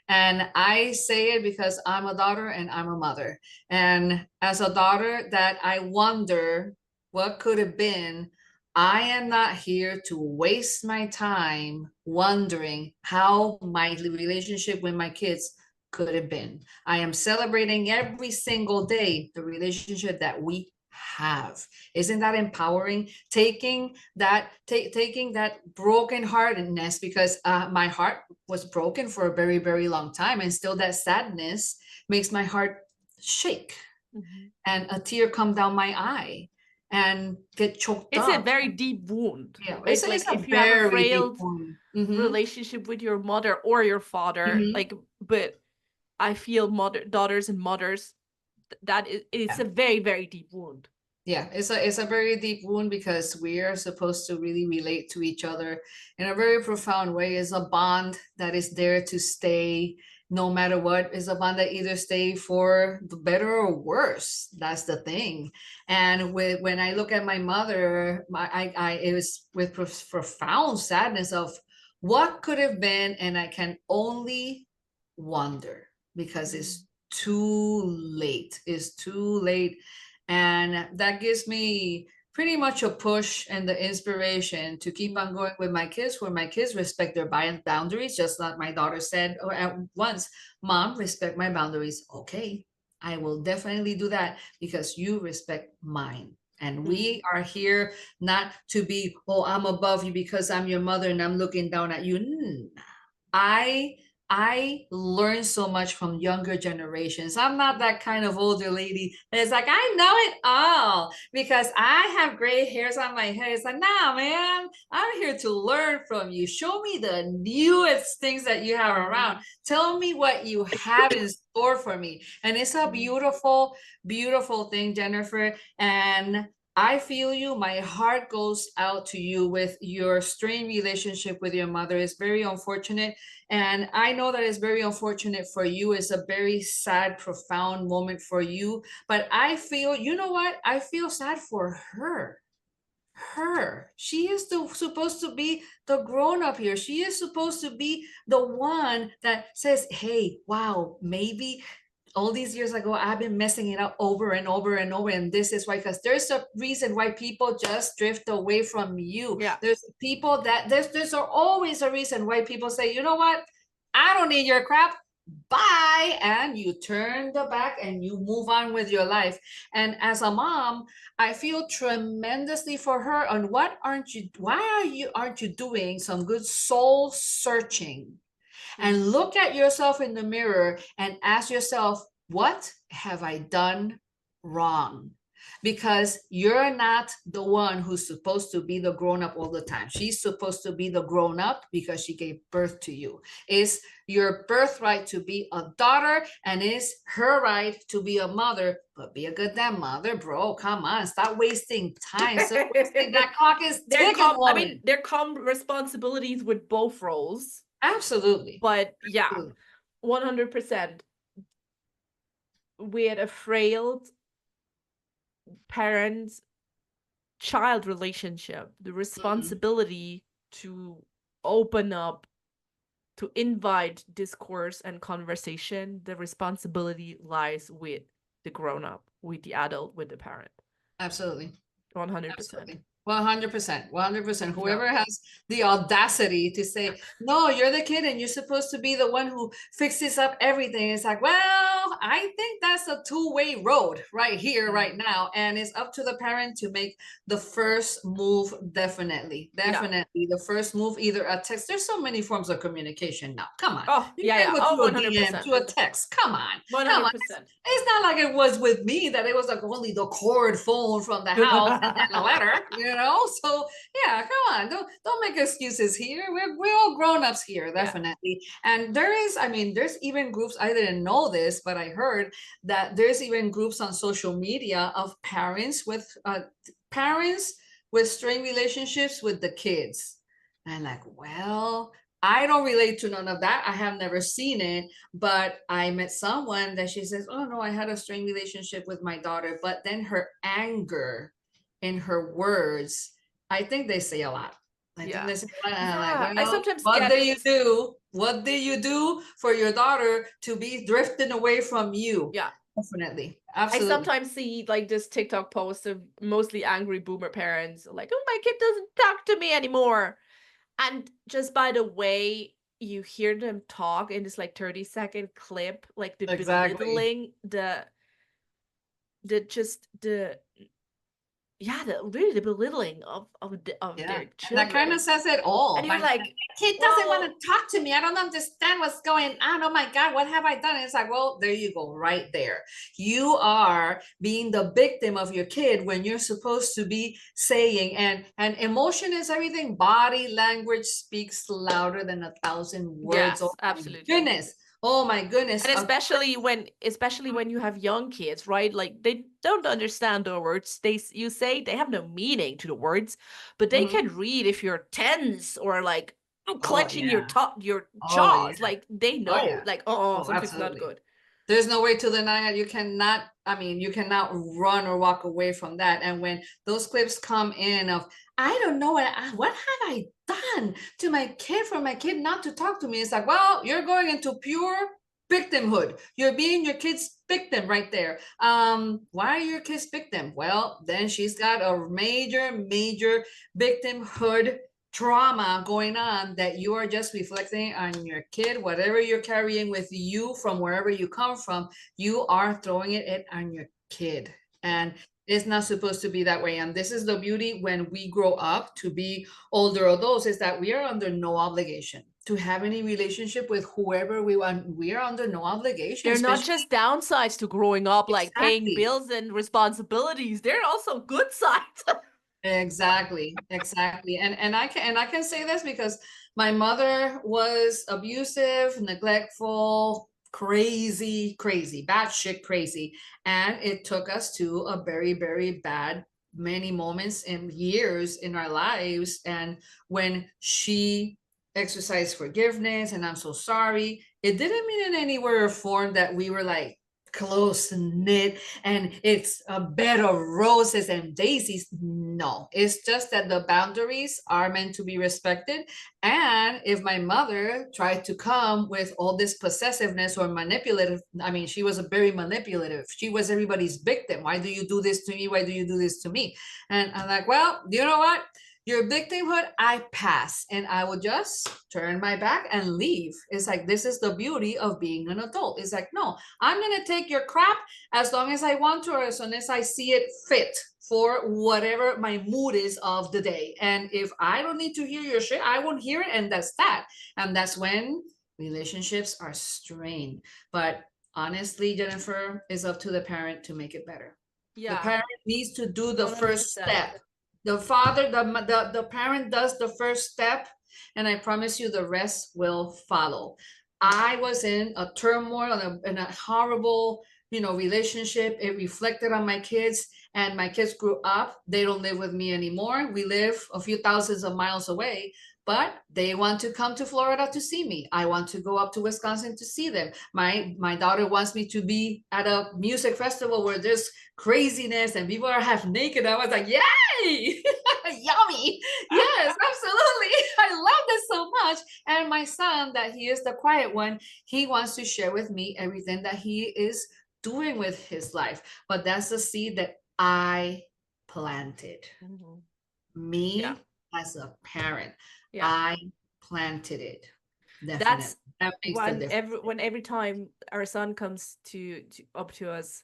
B: And I say it because I'm a daughter and I'm a mother. And as a daughter, that I wonder what could have been. I am not here to waste my time wondering how my relationship with my kids could have been. I am celebrating every single day the relationship that we have. Isn't that empowering? Taking that brokenheartedness, because my heart was broken for a very, very long time, and still that sadness makes my heart shake, and a tear come down my eye and get choked
A: It's a
B: up.
A: very deep wound,
B: Yeah,
A: right?
B: it's
A: Like
B: a
A: if you have a
B: very deep
A: frail
B: one.
A: relationship with your mother or your father, like, but I feel daughters and mothers, it's a very, very deep wound.
B: Yeah, it's a very deep wound, because we are supposed to really relate to each other in a very profound way. It's a bond that is there to stay no matter what. It's a bond that either stay for the better or worse. That's the thing. And when I look at my mother, it was with profound sadness of what could have been, and I can only wonder, because it's too late. It's too late. And that gives me pretty much a push and the inspiration to keep on going with my kids, where my kids respect their boundaries, just like my daughter said at once, Mom, respect my boundaries. Okay, I will definitely do that, because you respect mine. And we are here not to be, oh, I'm above you because I'm your mother and I'm looking down at you. I learn so much from younger generations. I'm not that kind of older lady that's like, I know it all because I have gray hairs on my head. It's like, nah, man, I'm here to learn from you. Show me the newest things that you have around. Tell me what you have in store for me. And it's a beautiful, beautiful thing, Jennifer. And I feel you. My heart goes out to you with your strained relationship with your mother. It's very unfortunate. And I know that it's very unfortunate for you. It's a very sad, profound moment for you. But I feel, you know what? I feel sad for her. She is supposed to be the grown up here. She is supposed to be the one that says, hey, wow, maybe all these years ago, I've been messing it up over and over and over. And this is why, because there's a reason why people just drift away from you.
A: Yeah.
B: There's people that there's always a reason why people say, you know what? I don't need your crap. Bye. And you turn the back and you move on with your life. And as a mom, I feel tremendously for her on why aren't you doing some good soul searching? And look at yourself in the mirror and ask yourself, what have I done wrong? Because you're not the one who's supposed to be the grown up all the time. She's supposed to be the grown up because she gave birth to you. It's your birthright to be a daughter, and it's her right to be a mother. But be a good damn mother, bro. Come on, stop wasting time. That clock is ticking, woman.
A: There come responsibilities with both roles.
B: Absolutely.
A: But yeah,
B: Absolutely.
A: 100%. With a frail parent-child relationship, the responsibility to open up, to invite discourse and conversation, the responsibility lies with the grown-up, with the adult, with the parent.
B: Absolutely.
A: 100%.
B: Absolutely. 100%, 100%.
A: Yeah.
B: Whoever has the audacity to say, no, you're the kid and you're supposed to be the one who fixes up everything. It's like, well, I think that's a two-way road right here, right now. And it's up to the parent to make the first move. Definitely. Definitely. The first move, either a text. There's so many forms of communication now. Come on.
A: Oh,
B: You
A: yeah,
B: can
A: yeah.
B: go
A: Oh,
B: to a DM,
A: 100%.
B: to a text. Come on. Come on.
A: 100%.
B: It's not like it was with me that it was like only the cord phone from the house and then a letter, So yeah, come on, don't make excuses here. We're all grown-ups here, definitely. Yeah. And there's even groups, I didn't know this, but I heard that there's even groups on social media of parents with strained relationships with the kids. And like, well, I don't relate to none of that. I have never seen it, but I met someone that she says, oh no, I had a strained relationship with my daughter, but then her anger in her words, I think they say a lot. I think they say a lot. And I'm like,
A: I
B: well,
A: sometimes
B: what
A: get
B: do you do? What do you do for your daughter to be drifting away from you?
A: Yeah.
B: Definitely.
A: I
B: Absolutely.
A: sometimes see like this TikTok post of mostly angry boomer parents like, oh, my kid doesn't talk to me anymore. And just by the way you hear them talk in this like 30-second clip, like the
B: Exactly.
A: belittling, the really the belittling of
B: Yeah.
A: their
B: And that kind
A: children.
B: of says it all.
A: And you're
B: My
A: like,
B: kid doesn't want
A: well,
B: to talk to me. I don't understand what's going on. Oh my God, what have I done? And it's like, well, there you go, right there. You are being the victim of your kid when you're supposed to be saying, and emotion is everything. Body language speaks louder than 1,000 words.
A: yes,
B: Oh my
A: absolutely.
B: goodness. Oh my goodness.
A: And especially when you have young kids, right? Like they don't understand the words you say, they have no meaning to the words, but they can read if you're tense or like clenching your jaws. Like they know, like, oh, something's not
B: Absolutely.
A: good.
B: There's no way to deny it. You cannot run or walk away from that. And when those clips come in of, I don't know what have I done to my kid for my kid not to talk to me, it's like, well, you're going into pure victimhood. You're being your kid's victim right there. Why are your kids victim? Well, then she's got a major victimhood trauma going on that you are just reflecting on your kid. Whatever you're carrying with you from wherever you come from, you are throwing it on your kid. And it's not supposed to be that way. And this is the beauty when we grow up to be older adults, is that we are under no obligation to have any relationship with whoever we want. We are under no obligation.
A: They're not just downsides to growing up, like paying
B: Exactly.
A: bills and responsibilities. They're also good sides.
B: Exactly. And I can say this because my mother was abusive, neglectful, crazy, batshit crazy. And it took us to a very, very bad many moments and years in our lives. And when she exercised forgiveness and I'm so sorry, it didn't mean in any way or form that we were like close knit and it's a bed of roses and daisies. No, it's just that the boundaries are meant to be respected. And if my mother tried to come with all this possessiveness or manipulative, I mean, she was a very manipulative. She was everybody's victim. Why do you do this to me? Why do you do this to me? And I'm like, well, you know what? Your victimhood, I pass, and I will just turn my back and leave. It's like, this is the beauty of being an adult. It's like, no, I'm going to take your crap as long as I want to, or as soon as I see it fit for whatever my mood is of the day. And if I don't need to hear your shit, I won't hear it. And that's that. And that's when relationships are strained. But honestly, Jennifer, it's up to the parent to make it better. The parent needs to do the 100%. First step. The father, the parent does the first step, and I promise you the rest will follow. I was in a turmoil, in a horrible, relationship. It reflected on my kids, and my kids grew up. They don't live with me anymore. We live a few thousands of miles away, but they want to come to Florida to see me. I want to go up to Wisconsin to see them. My daughter wants me to be at a music festival where there's craziness and people are half naked. I was like, yay! Yummy. Yes, absolutely. I love this so much. And my son, that he is the quiet one, he wants to share with me everything that he is doing with his life. But that's the seed that I planted.
A: Yeah.
B: Me as a parent,
A: Yeah.
B: I planted it. Definitely.
A: That's
B: That makes the difference.
A: when every time our son comes to up to us,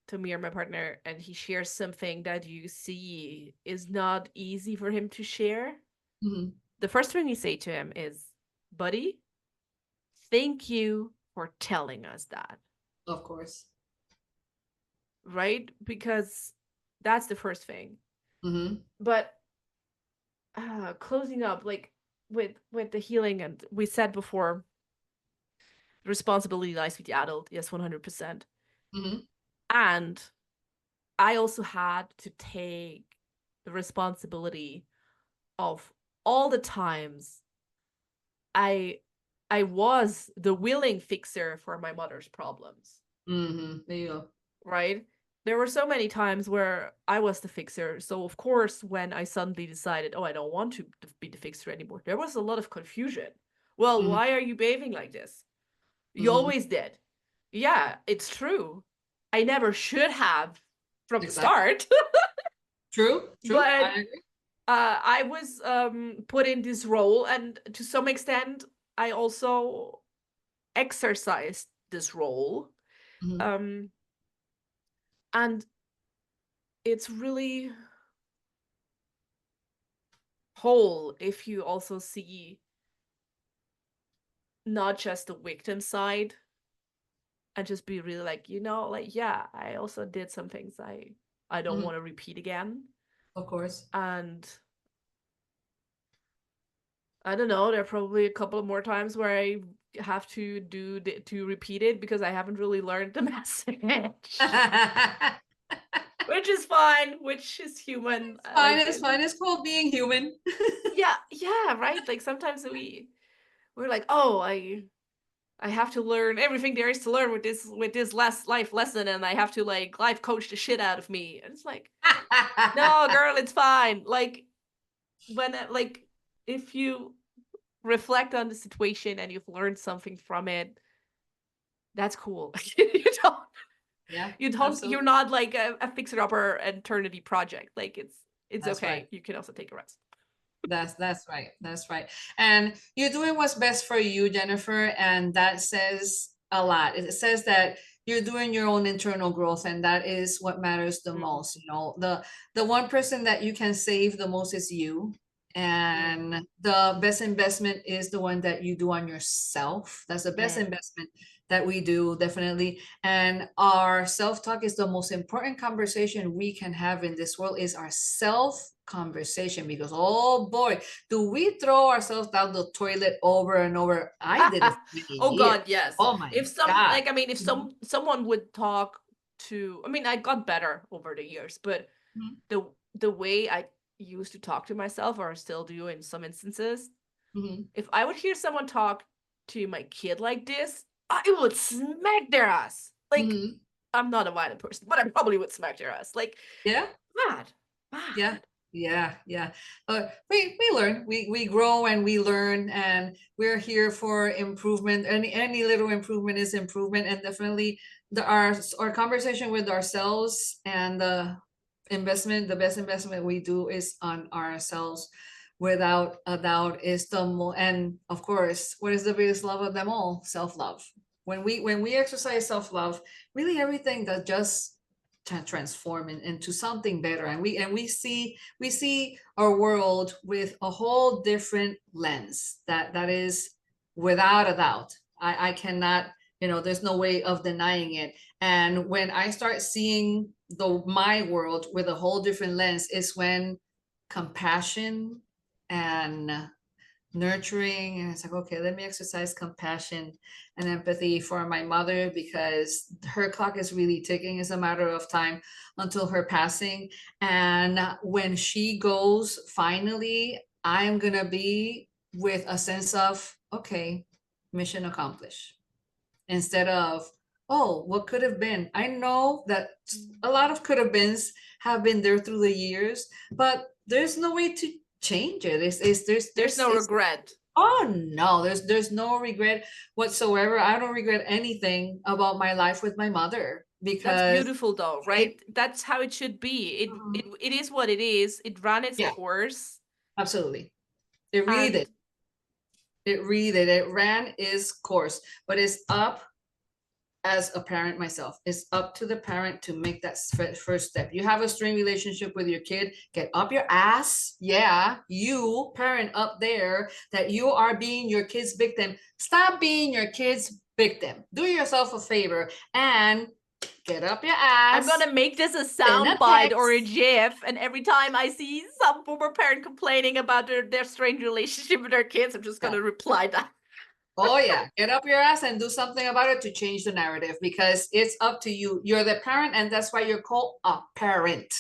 A: to me or my partner, and he shares something that you see is not easy for him to share,
B: Mhm.
A: the first thing you say to him is, buddy, thank you for telling us that.
B: Of course.
A: Right? Because that's the first thing.
B: Hmm.
A: But closing up, like with the healing, and we said before, the responsibility lies with the adult. Yes, 100%.
B: Hmm.
A: And I also had to take the responsibility of all the times I I was the willing fixer for my mother's problems,
B: Hmm. There you go.
A: right? There were so many times where I was the fixer. So of course, when I suddenly decided, oh, I don't want to be the fixer anymore, there was a lot of confusion. Well,
B: Hmm.
A: why are you behaving like this? You
B: Hmm.
A: always did. Yeah, it's true. I never should have from the
B: Exactly.
A: start.
B: True. True. I
A: But
B: agree.
A: I was put in this role, and to some extent, I also exercised this role.
B: Hmm.
A: Um, and it's really whole if you also see not just the victim side, and just be really like, like, yeah, I also did some things I don't
B: Hmm.
A: want to repeat again.
B: Of course.
A: And I don't know, there are probably a couple of more times where I have to repeat it because I haven't really learned the message. Which is fine, which is human.
B: Fine. It's fine. It's called being human.
A: Yeah, yeah, right. Like sometimes we're like, oh, I have to learn everything there is to learn with this last life lesson, and I have to like life coach the shit out of me. And it's like, no, girl, it's fine. Like when like if you reflect on the situation and you've learned something from it, that's cool. Don't
B: Yeah,
A: you're
B: absolutely.
A: not like a fixer upper eternity project. Like it's
B: That's right.
A: okay. You can also take a rest.
B: That's right. That's right. And you're doing what's best for you, Jennifer, and that says a lot. It says that you're doing your own internal growth, and that is what matters the
A: Mm,
B: most. The one person that you can save the most is you.
A: mm,
B: And the best investment is the one that you do on yourself. That's the best
A: mm.
B: investment that we do, definitely. And our self-talk is the most important conversation we can have in this world, is our self conversation, because oh boy, do we throw ourselves down the toilet over and over. I did it for many
A: Oh
B: years.
A: God, yes.
B: Oh my
A: If some
B: God.
A: like I mean, if
B: Mhm.
A: someone would talk to, I mean, I got better over the years, but
B: Mhm.
A: the way I used to talk to myself, or still do in some instances,
B: Mhm.
A: if I would hear someone talk to my kid like this, I would smack their ass. Like,
B: Mhm.
A: I'm not a violent person, but I probably would smack their ass. Like,
B: Yeah.
A: bad,
B: Yeah.
A: bad.
B: Yeah. Yeah. But we learn, we grow and we learn, and we're here for improvement. Any little improvement is improvement, and definitely our conversation with ourselves, and the best investment we do is on ourselves, without a doubt. Is the and of course, what is the biggest love of them all? Self-love. When we exercise self-love, really everything that just transform into something better, and we see our world with a whole different lens. That is without a doubt. I cannot, there's no way of denying it. And when I start seeing my world with a whole different lens, is when compassion and nurturing, and it's like, okay, let me exercise compassion and empathy for my mother, because her clock is really ticking. It's a matter of time until her passing. And when she goes, finally, I'm gonna be with a sense of, okay, mission accomplished, instead of, oh, what could have been. I know that a lot of could have beens have been there through the years, but there's no way to change it.
A: There's no
B: It's,
A: regret.
B: oh no, there's no regret whatsoever. I don't regret anything about my life with my mother.
A: That's
B: because
A: beautiful though, right? That's how it should be. It is what it is. It ran its
B: yeah,
A: course.
B: absolutely. It really
A: And
B: did. It really did. It ran its course, but it's up, as a parent myself, it's up to the parent to make that first step. You have a strained relationship with your kid, get up your ass. Yeah, you parent up there that you are being your kid's victim. Stop being your kid's victim. Do yourself a favor and get up your
A: I'm
B: ass.
A: gonna make this a
B: Send a
A: sound bite or a
B: text.
A: GIF, and every time I see some boomer parent complaining about their strained relationship with their kids, I'm just gonna reply that.
B: Oh yeah, get up your ass and do something about it to change the narrative, because it's up to you. You're the parent, and that's why you're called a parent.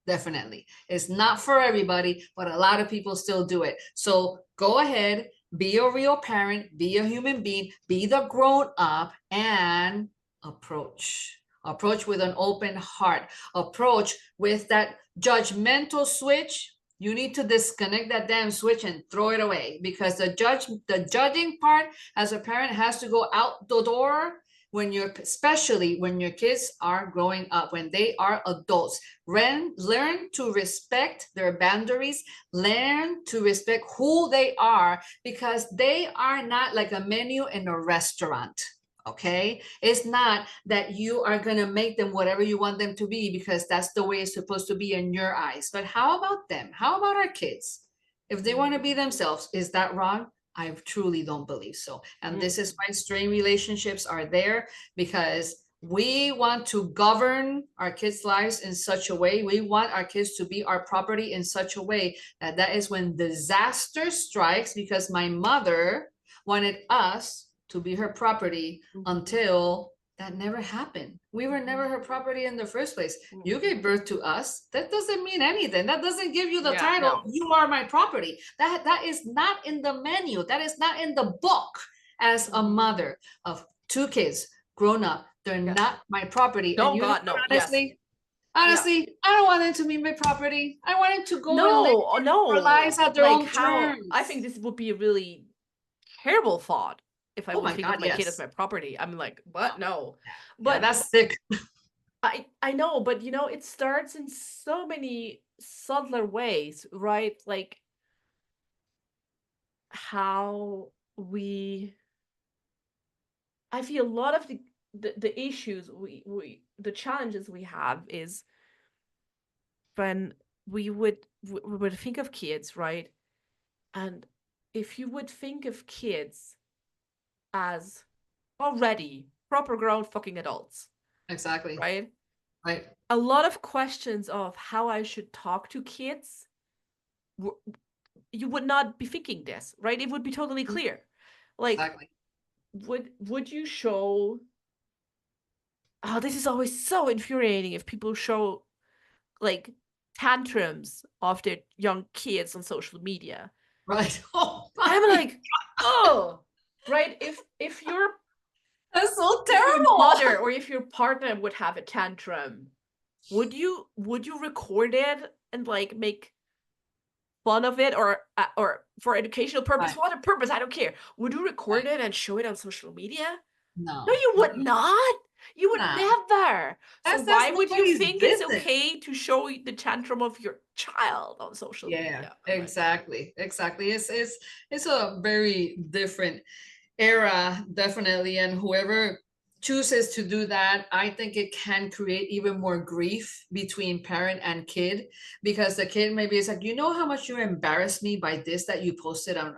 B: Definitely. It's not for everybody, but a lot of people still do it. So go ahead, be a real parent, be a human being, be the grown up, and approach. Approach with an open heart. Approach with that judgmental switch. You need to disconnect that damn switch and throw it away, because the judging part as a parent has to go out the door when you're, especially when your kids are growing up, when they are adults. Learn to respect their boundaries, learn to respect who they are, because they are not like a menu in a restaurant. Okay, it's not that you are going to make them whatever you want them to be because that's the way it's supposed to be in your eyes. But how about them? How about our kids? If they want to be themselves, is that wrong? I truly don't believe so. And this is why strained relationships are there, because we want to govern our kids' lives in such a way. We want our kids to be our property in such a way that that is when disaster strikes, because my mother wanted us to be her property until that never happened. We were never her property in the first place. You gave birth to us. That doesn't mean anything. That doesn't give you the title, you are my property. That is not in the menu. That is not in the book. As a mother of two kids grown up, they're not my property.
A: No,
B: And you
A: God,
B: know,
A: no.
B: honestly,
A: Yes.
B: honestly, I don't want them to be my property. I want them to go and
A: No,
B: live
A: no.
B: their lives at their
A: Like
B: own
A: how
B: terms.
A: I think this would be a really terrible thought if I
B: Oh
A: would
B: my
A: think
B: God,
A: of my kid as
B: yes.
A: my property. I'm like, what? No.
B: Yeah,
A: But
B: that's sick.
A: I know, but you know, it starts in so many subtler ways, right? Like how we I feel a lot of the issues we the challenges we have is when we would think of kids, right? And if you would think of kids as already proper grown fucking adults,
B: Exactly.
A: right?
B: Right.
A: A lot of questions of how I should talk to kids, you would not be thinking this, right? It would be totally clear. Like,
B: Exactly.
A: would you show? Oh, this is always so infuriating if people show like tantrums of their young kids on social media.
B: Right. Oh
A: I'm
B: my,
A: like, oh, right. If your
B: that's so
A: if your
B: terrible.
A: mother or if your partner would have a tantrum, would you record it and like make fun of it or for educational purpose,
B: Right.
A: what a purpose, I don't care. Would you record it and show it on social media? No,
B: No.
A: you would not. You would
B: Nah.
A: never. So
B: That's
A: why would you
B: nobody's
A: think it's
B: business.
A: okay to show the tantrum of your child on social
B: Yeah,
A: media? I'm like,
B: exactly. Exactly. It's a very different era, definitely. And whoever chooses to do that, I think it can create even more grief between parent and kid, because the kid maybe is like, you know how much you embarrassed me by this that you posted on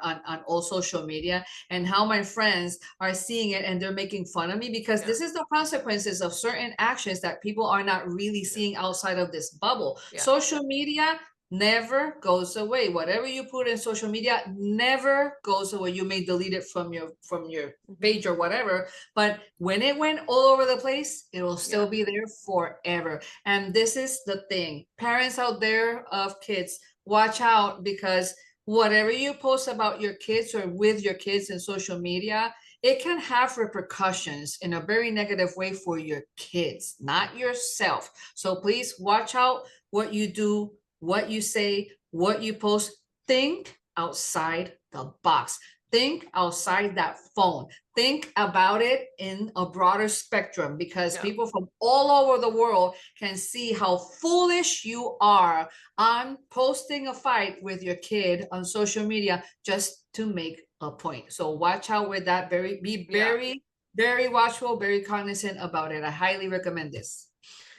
B: all social media, and how my friends are seeing it and they're making fun of me, because this is the consequences of certain actions that people are not really seeing outside of this bubble. Social media never goes away. Whatever you put in social media never goes away. You may delete it from your page or whatever, but when it went all over the place, it will still be there forever. And this is the thing, parents out there of kids, watch out, because whatever you post about your kids or with your kids in social media, it can have repercussions in a very negative way for your kids, not yourself. So please watch out what you do, what you say, what you post. Think outside the box. Think outside that phone. Think about it in a broader spectrum, because
A: Yeah.
B: people from all over the world can see how foolish you are on posting a fight with your kid on social media just to make a point. So watch out with that. Be
A: Yeah.
B: very watchful, very cognizant about it. I highly recommend this.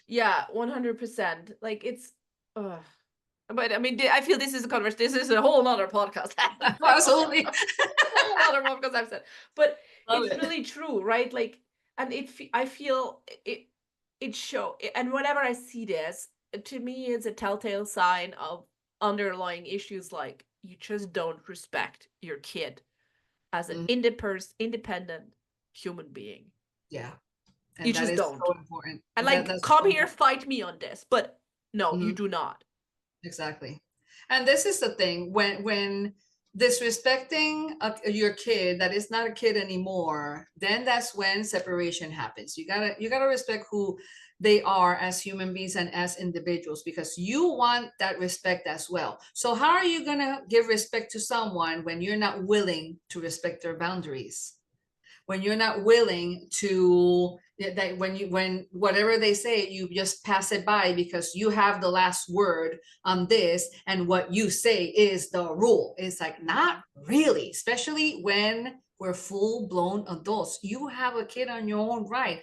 A: Yeah, 100%. Like it's but I mean, I feel this is a conversation. This is a whole nother podcast.
B: Absolutely.
A: A whole other podcast I've said. But
B: Love
A: it's
B: it.
A: really true, right? Like, and I feel it and whenever I see this, to me, it's a telltale sign of underlying issues like you just don't respect your kid as an
B: Mhm.
A: independent human being.
B: Yeah.
A: You
B: And that
A: just
B: is
A: don't.
B: so important.
A: And like,
B: That's
A: come
B: so
A: here,
B: important.
A: fight me on this. But no, you
B: Mhm.
A: do not.
B: Exactly. And this is the thing, when disrespecting your kid that is not a kid anymore, then that's when separation happens. You gotta respect who they are as human beings and as individuals, because you want that respect as well. So how are you gonna give respect to someone when you're not willing to respect their boundaries? When you're not willing to, that when whatever they say, you just pass it by because you have the last word on this, and what you say is the rule. It's like, not really, especially when we're full-blown adults. You have a kid on your own right.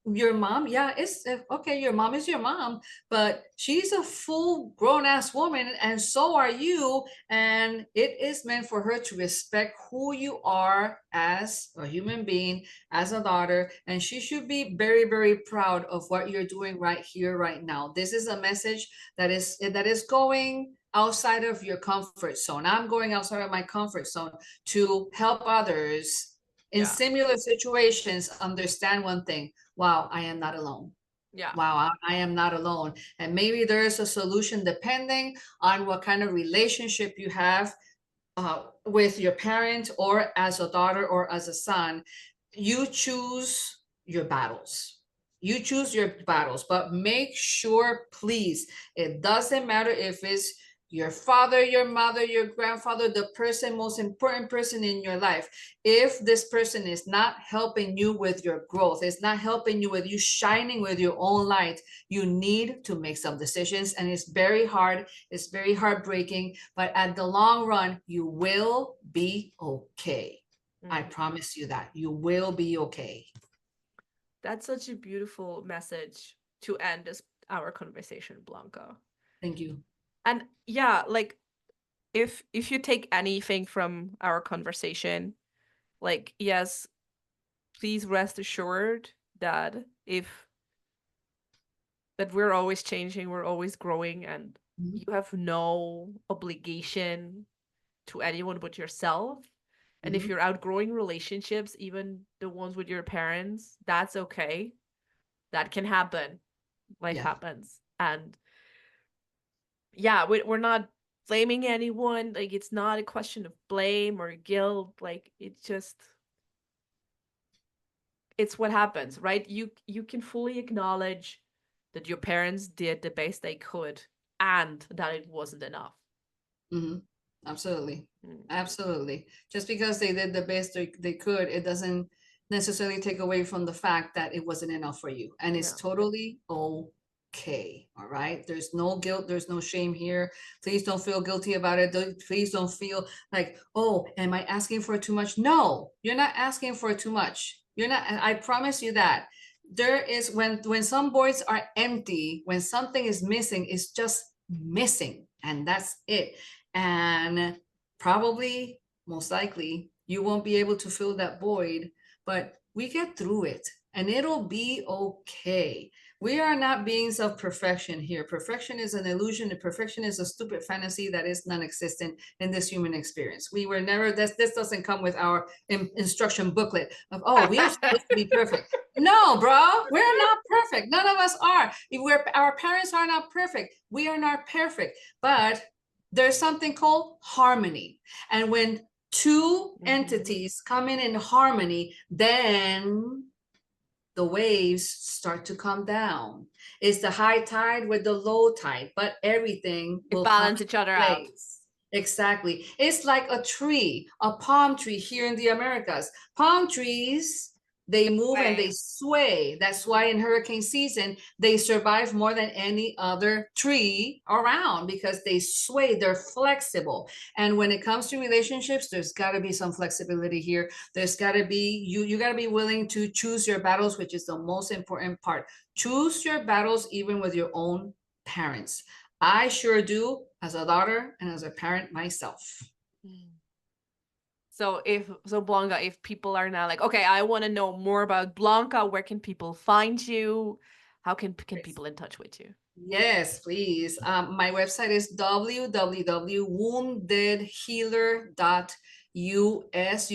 B: Your mom, yeah, it's okay, your mom is your mom, but she's a full grown ass woman, and so are you, and it is meant for her to respect who you are as a human being, as a daughter, and she should be very, very proud of what you're doing right here, right now. This is a message that is going outside of your comfort zone. I'm going outside of my comfort zone to help others in
A: Yeah.
B: similar situations understand one thing: wow, I am not alone.
A: Yeah.
B: Wow, I am not alone. And maybe there is a solution depending on what kind of relationship you have with your parent, or as a daughter or as a son. You choose your battles. You choose your battles, but make sure, please, it doesn't matter if it's your father, your mother, your grandfather, the person, most important person in your life. If this person is not helping you with your growth, it's not helping you with you shining with your own light, you need to make some decisions. And it's very hard, it's very heartbreaking, but at the long run, you will be okay. I promise you that you will be okay.
A: That's such a beautiful message to end our conversation, Blanca.
B: Thank you.
A: And yeah, like if you take anything from our conversation, like yes, please rest assured that if that we're always changing, we're always growing, and
B: Mhm.
A: you have no obligation to anyone but yourself. And if
B: Mhm.
A: you're outgrowing relationships, even the ones with your parents, that's okay. That can happen. Life
B: Yeah.
A: happens. And yeah, we're not blaming anyone. Like, it's not a question of blame or guilt. Like, it's what happens, right? You can fully acknowledge that your parents did the best they could and that it wasn't enough.
B: Mhm. Absolutely.
A: Mm.
B: Absolutely. Just because they did the best they could, it doesn't necessarily take away from the fact that it wasn't enough for you. And it's
A: Yeah.
B: totally okay. All right. There's no guilt. There's no shame here. Please don't feel guilty about it. Please don't feel like, oh, am I asking for too much? No, you're not asking for too much. You're not. I promise you that. There is, when some voids are empty, when something is missing, it's just missing, and that's it. And probably, most likely, you won't be able to fill that void, but we get through it and it'll be okay. We are not beings of perfection here. Perfection is an illusion, and perfection is a stupid fantasy that is non-existent in this human experience. We were never, this doesn't come with our instruction booklet of, oh, we are supposed to be perfect. No, bro, we're not perfect. None of us are. If our parents are not perfect, we are not perfect. But there's something called harmony. And when two entities come in harmony, then the waves start to come down. It's the high tide with the low tide, but everything
A: It
B: will come
A: balance
B: into
A: each other out.
B: place. Exactly. It's like a tree, a palm tree here in the Americas. Palm trees, they move and they
A: Way.
B: sway. That's why in hurricane season, they survive more than any other tree around because they sway, they're flexible. And when it comes to relationships, there's got to be some flexibility here. There's got to be, you got to be willing to choose your battles, which is the most important part. Choose your battles even with your own parents. I sure do as a daughter and as a parent myself.
A: So Blanca, if people are now like, okay, I want to know more about Blanca, where can people find you? How can people in touch with you?
B: Yes, please. My website is www.woundedhealer.us. You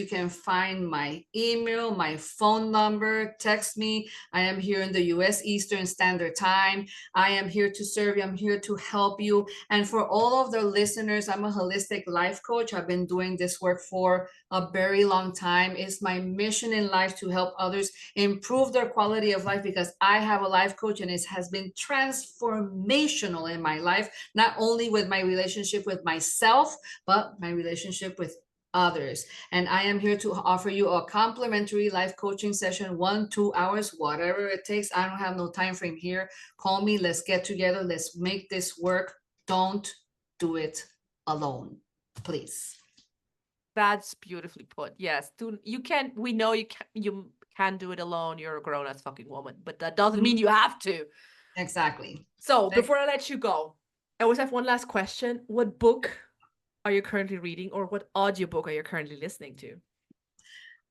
B: can find my email, my phone number, text me. I am here in the US Eastern Standard Time. I am here to serve you. I'm here to help you. And for all of the listeners, I'm a holistic life coach. I've been doing this work for a very long time. It's my mission in life to help others improve their quality of life because I have a life coach and it has been transformational in my life, not only with my relationship with myself, but my relationship with others. And I am here to offer you a complimentary life coaching session, 1-2 hours, whatever it takes. I don't have no time frame here. Call me, let's get together, let's make this work. Don't do it alone, please.
A: That's beautifully put. Yes, we know you can do it alone. You're a grown ass fucking woman, but that doesn't mean you have to.
B: Exactly.
A: So before I let you go, I always have one last question. What book are you currently reading, or what audiobook are you currently listening to?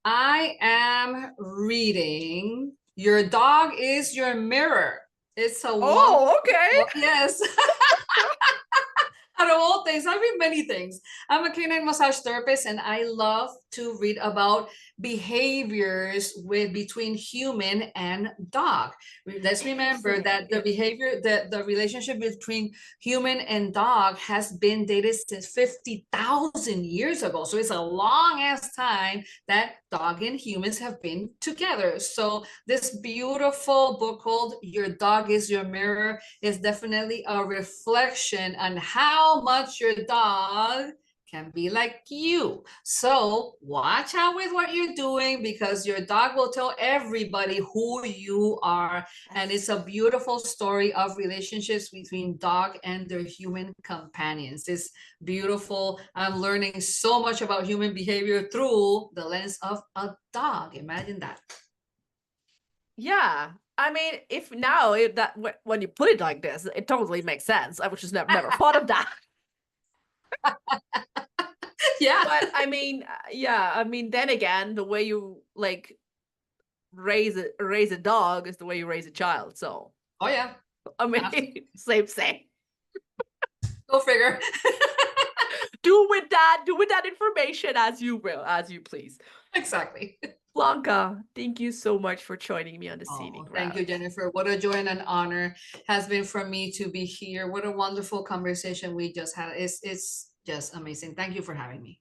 B: I am reading Your Dog is Your Mirror. It's a
A: Oh, okay.
B: yes. Out of all things, I read many things. I'm a canine massage therapist, and I love to read about behaviors between human and dog. Let's remember that the behavior, the relationship between human and dog has been dated since 50,000 years ago. So it's a long ass time that dog and humans have been together. So this beautiful book called Your Dog is Your Mirror is definitely a reflection on how much your dog can be like you. So watch out with what you're doing because your dog will tell everybody who you are. And it's a beautiful story of relationships between dog and their human companions. It's beautiful. I'm learning so much about human behavior through the lens of a dog. Imagine that.
A: Yeah. I mean, when you put it like this, it totally makes sense. I was just never thought of that.
B: Yeah.
A: But I mean, yeah, I mean, then again, the way you like raise a dog is the way you raise a child. So,
B: Oh yeah.
A: I mean, same.
B: Go figure.
A: Do with that information as you will, as you please.
B: Exactly.
A: Blanca, thank you so much for joining me on the Scenic Route.
B: Thank you, Jennifer. What a joy and an honor has been for me to be here. What a wonderful conversation we just had. It's just amazing. Thank you for having me.